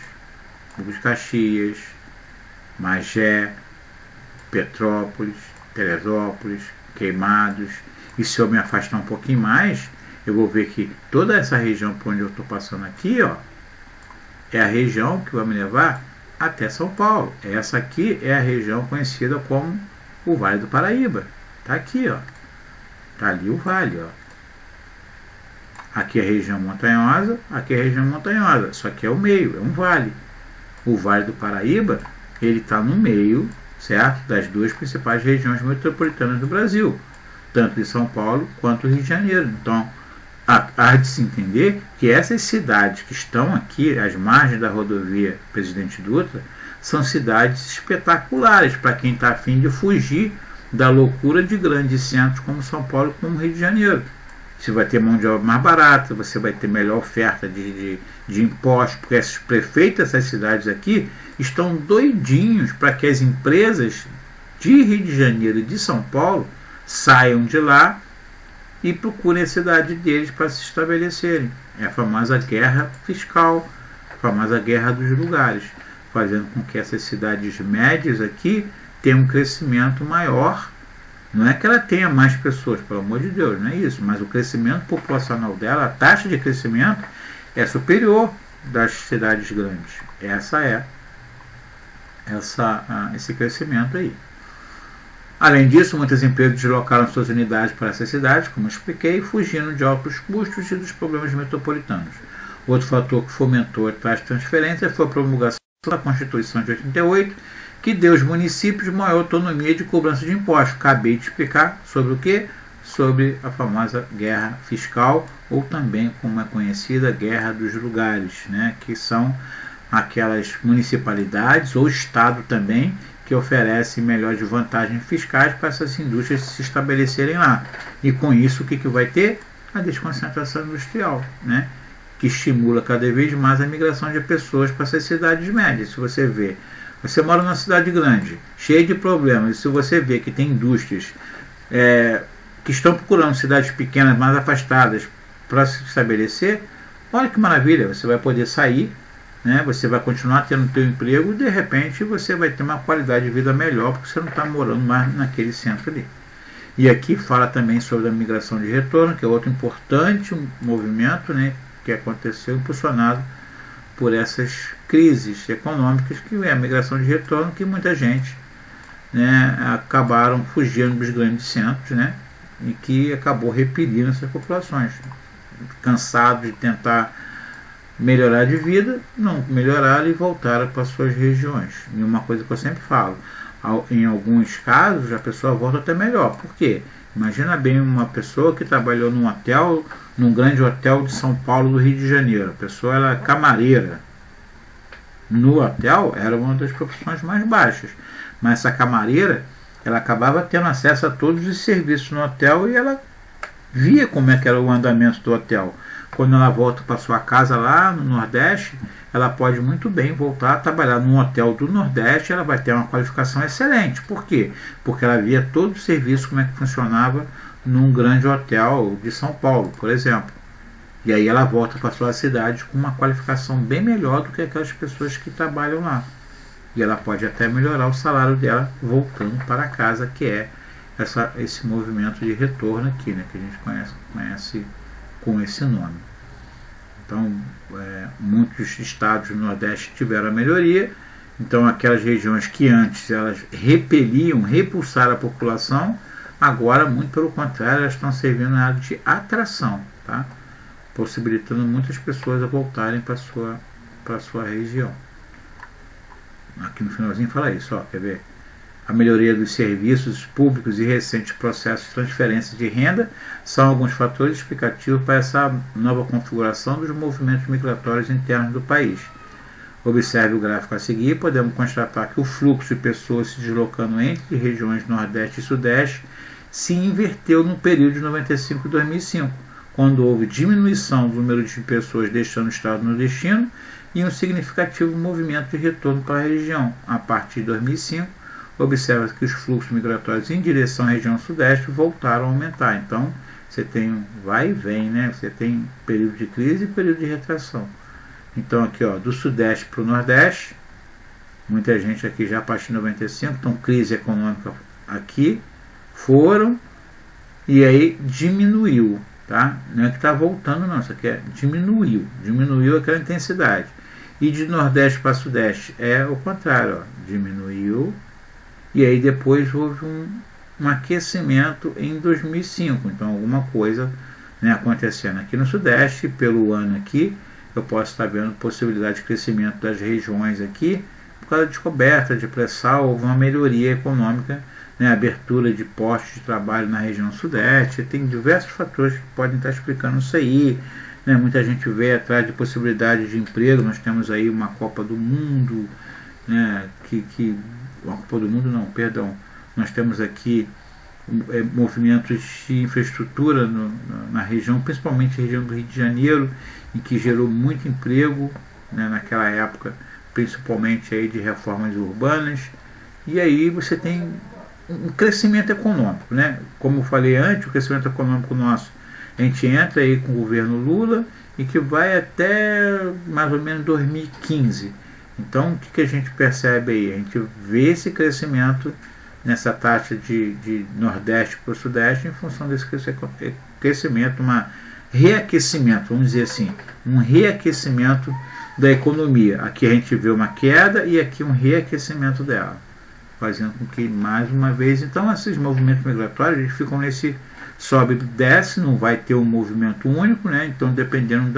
Duque de Caxias, Magé, Petrópolis, Teresópolis, Queimados. E se eu me afastar um pouquinho mais, eu vou ver que toda essa região por onde eu estou passando aqui, ó, é a região que vai me levar até São Paulo. Essa aqui é a região conhecida como o Vale do Paraíba. Tá aqui, ó. Tá ali o vale, ó. Aqui é a região montanhosa, aqui é a região montanhosa. Só que é o meio, é um vale. O Vale do Paraíba, ele está no meio, certo? Das duas principais regiões metropolitanas do Brasil, tanto de São Paulo quanto do Rio de Janeiro. Então, há de se entender que essas cidades que estão aqui, às margens da rodovia Presidente Dutra, são cidades espetaculares para quem está a fim de fugir da loucura de grandes centros como São Paulo, como Rio de Janeiro. Você vai ter mão de obra mais barata, você vai ter melhor oferta de impostos, porque esses prefeitos dessas cidades aqui estão doidinhos para que as empresas de Rio de Janeiro e de São Paulo saiam de lá e procurem a cidade deles para se estabelecerem. É a famosa guerra fiscal, a famosa guerra dos lugares, fazendo com que essas cidades médias aqui tenham um crescimento maior. Não é que ela tenha mais pessoas, pelo amor de Deus, não é isso, mas o crescimento populacional dela, a taxa de crescimento é superior das cidades grandes. Esse crescimento aí. Além disso, muitas empresas deslocaram suas unidades para essas cidades, como eu expliquei, fugindo de altos custos e dos problemas metropolitanos. Outro fator que fomentou a taxa de transferência foi a promulgação da Constituição de 88, que deu aos municípios maior autonomia de cobrança de impostos. Acabei de explicar sobre o que? Sobre a famosa guerra fiscal, ou também como é conhecida, guerra dos lugares, né? Que são aquelas municipalidades ou estado também que oferecem melhores vantagens fiscais para essas indústrias se estabelecerem lá. E com isso o que vai ter? A desconcentração industrial, né? Que estimula cada vez mais a migração de pessoas para essas cidades médias. Se você vê, você mora numa cidade grande, cheia de problemas, e se você vê que tem indústrias que estão procurando cidades pequenas, mais afastadas, para se estabelecer, olha que maravilha, você vai poder sair, né? Você vai continuar tendo seu emprego e de repente você vai ter uma qualidade de vida melhor, porque você não está morando mais naquele centro ali. E aqui fala também sobre a migração de retorno, que é outro importante movimento, né, que aconteceu, impulsionado por essas crises econômicas, que é a migração de retorno, que muita gente, né, acabaram fugindo dos grandes centros, né, e que acabou repelindo essas populações, cansados de tentar melhorar de vida, não melhoraram e voltaram para suas regiões. E uma coisa que eu sempre falo, em alguns casos a pessoa volta até melhor. Por quê? Imagina bem uma pessoa que trabalhou num hotel, num grande hotel de São Paulo, do Rio de Janeiro. A pessoa era camareira. No hotel era uma das profissões mais baixas. Mas essa camareira, ela acabava tendo acesso a todos os serviços no hotel e ela via como é que era o andamento do hotel. Quando ela volta para sua casa lá no Nordeste, ela pode muito bem voltar a trabalhar num hotel do Nordeste, ela vai ter uma qualificação excelente. Por quê? Porque ela via todo o serviço, como é que funcionava num grande hotel de São Paulo, por exemplo. E aí ela volta para sua cidade com uma qualificação bem melhor do que aquelas pessoas que trabalham lá. E ela pode até melhorar o salário dela voltando para casa, que é esse movimento de retorno aqui, né, que a gente conhece com esse nome. Então, muitos estados do Nordeste tiveram a melhoria. Então, aquelas regiões que antes elas repulsaram a população, agora, muito pelo contrário, elas estão servindo na área de atração, tá? Possibilitando muitas pessoas a voltarem para a sua região. Aqui no finalzinho fala isso, ó, quer ver? A melhoria dos serviços públicos e recentes processos de transferência de renda são alguns fatores explicativos para essa nova configuração dos movimentos migratórios internos do país. Observe o gráfico a seguir, podemos constatar que o fluxo de pessoas se deslocando entre regiões Nordeste e Sudeste se inverteu no período de 95 e 2005, quando houve diminuição do número de pessoas deixando o estado nordestino e um significativo movimento de retorno para a região. A partir de 2005, observa que os fluxos migratórios em direção à região sudeste voltaram a aumentar. Então, você tem um vai e vem, né? Você tem período de crise e período de retração. Então, aqui, ó, do sudeste para o nordeste, muita gente aqui já a partir de 95, então crise econômica aqui, foram, e aí diminuiu, tá? Não é que está voltando, não, isso aqui diminuiu aquela intensidade. E de nordeste para sudeste é o contrário, ó, diminuiu. E aí depois houve um aquecimento em 2005. Então alguma coisa, né, acontecendo aqui no Sudeste. Pelo ano aqui, eu posso estar vendo possibilidade de crescimento das regiões aqui. Por causa da descoberta de pré-sal, houve uma melhoria econômica, né, abertura de postos de trabalho na região Sudeste. Tem diversos fatores que podem estar explicando isso aí. Né, muita gente vê atrás de possibilidade de emprego. Nós temos aí uma Copa do Mundo, né, uma Copa do Mundo não, perdão. Nós temos aqui movimentos de infraestrutura na região, principalmente a região do Rio de Janeiro, em que gerou muito emprego, né, naquela época, principalmente aí de reformas urbanas. E aí você tem um crescimento econômico, né? Como eu falei antes, o crescimento econômico nosso, a gente entra aí com o governo Lula e que vai até mais ou menos 2015. Então, o que a gente percebe aí? A gente vê esse crescimento nessa taxa de Nordeste para o Sudeste em função desse crescimento, reaquecimento, vamos dizer assim, um reaquecimento da economia. Aqui a gente vê uma queda e aqui um reaquecimento dela, fazendo com que, mais uma vez, então esses movimentos migratórios eles ficam nesse sobe e desce, não vai ter um movimento único, né? Então, dependendo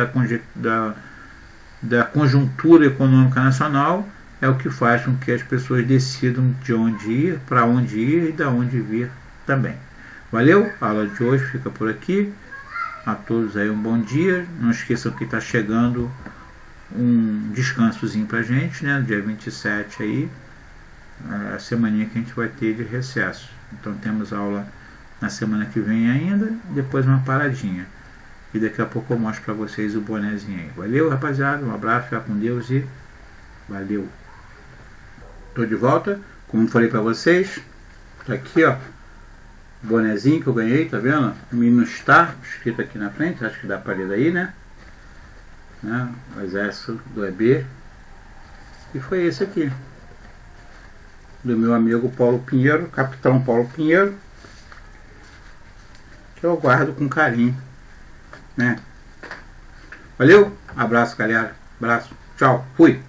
da conjuntura econômica nacional, é o que faz com que as pessoas decidam de onde ir, para onde ir e da onde vir também. Valeu? A aula de hoje fica por aqui. A todos aí um bom dia. Não esqueçam que está chegando um descansozinho pra gente, né? Dia 27 aí, a semaninha que a gente vai ter de recesso. Então temos aula na semana que vem ainda, depois uma paradinha. E daqui a pouco eu mostro pra vocês o bonezinho aí. Valeu, rapaziada. Um abraço, fica com Deus e valeu. Tô de volta, como falei pra vocês. Tá aqui, ó, o bonezinho que eu ganhei, tá vendo? Minustar, escrito aqui na frente, acho que dá pra ler daí, né? O exército do EB. E foi esse aqui, do meu amigo Paulo Pinheiro, capitão Paulo Pinheiro, que eu guardo com carinho, né? Valeu, abraço galera, abraço, tchau, fui.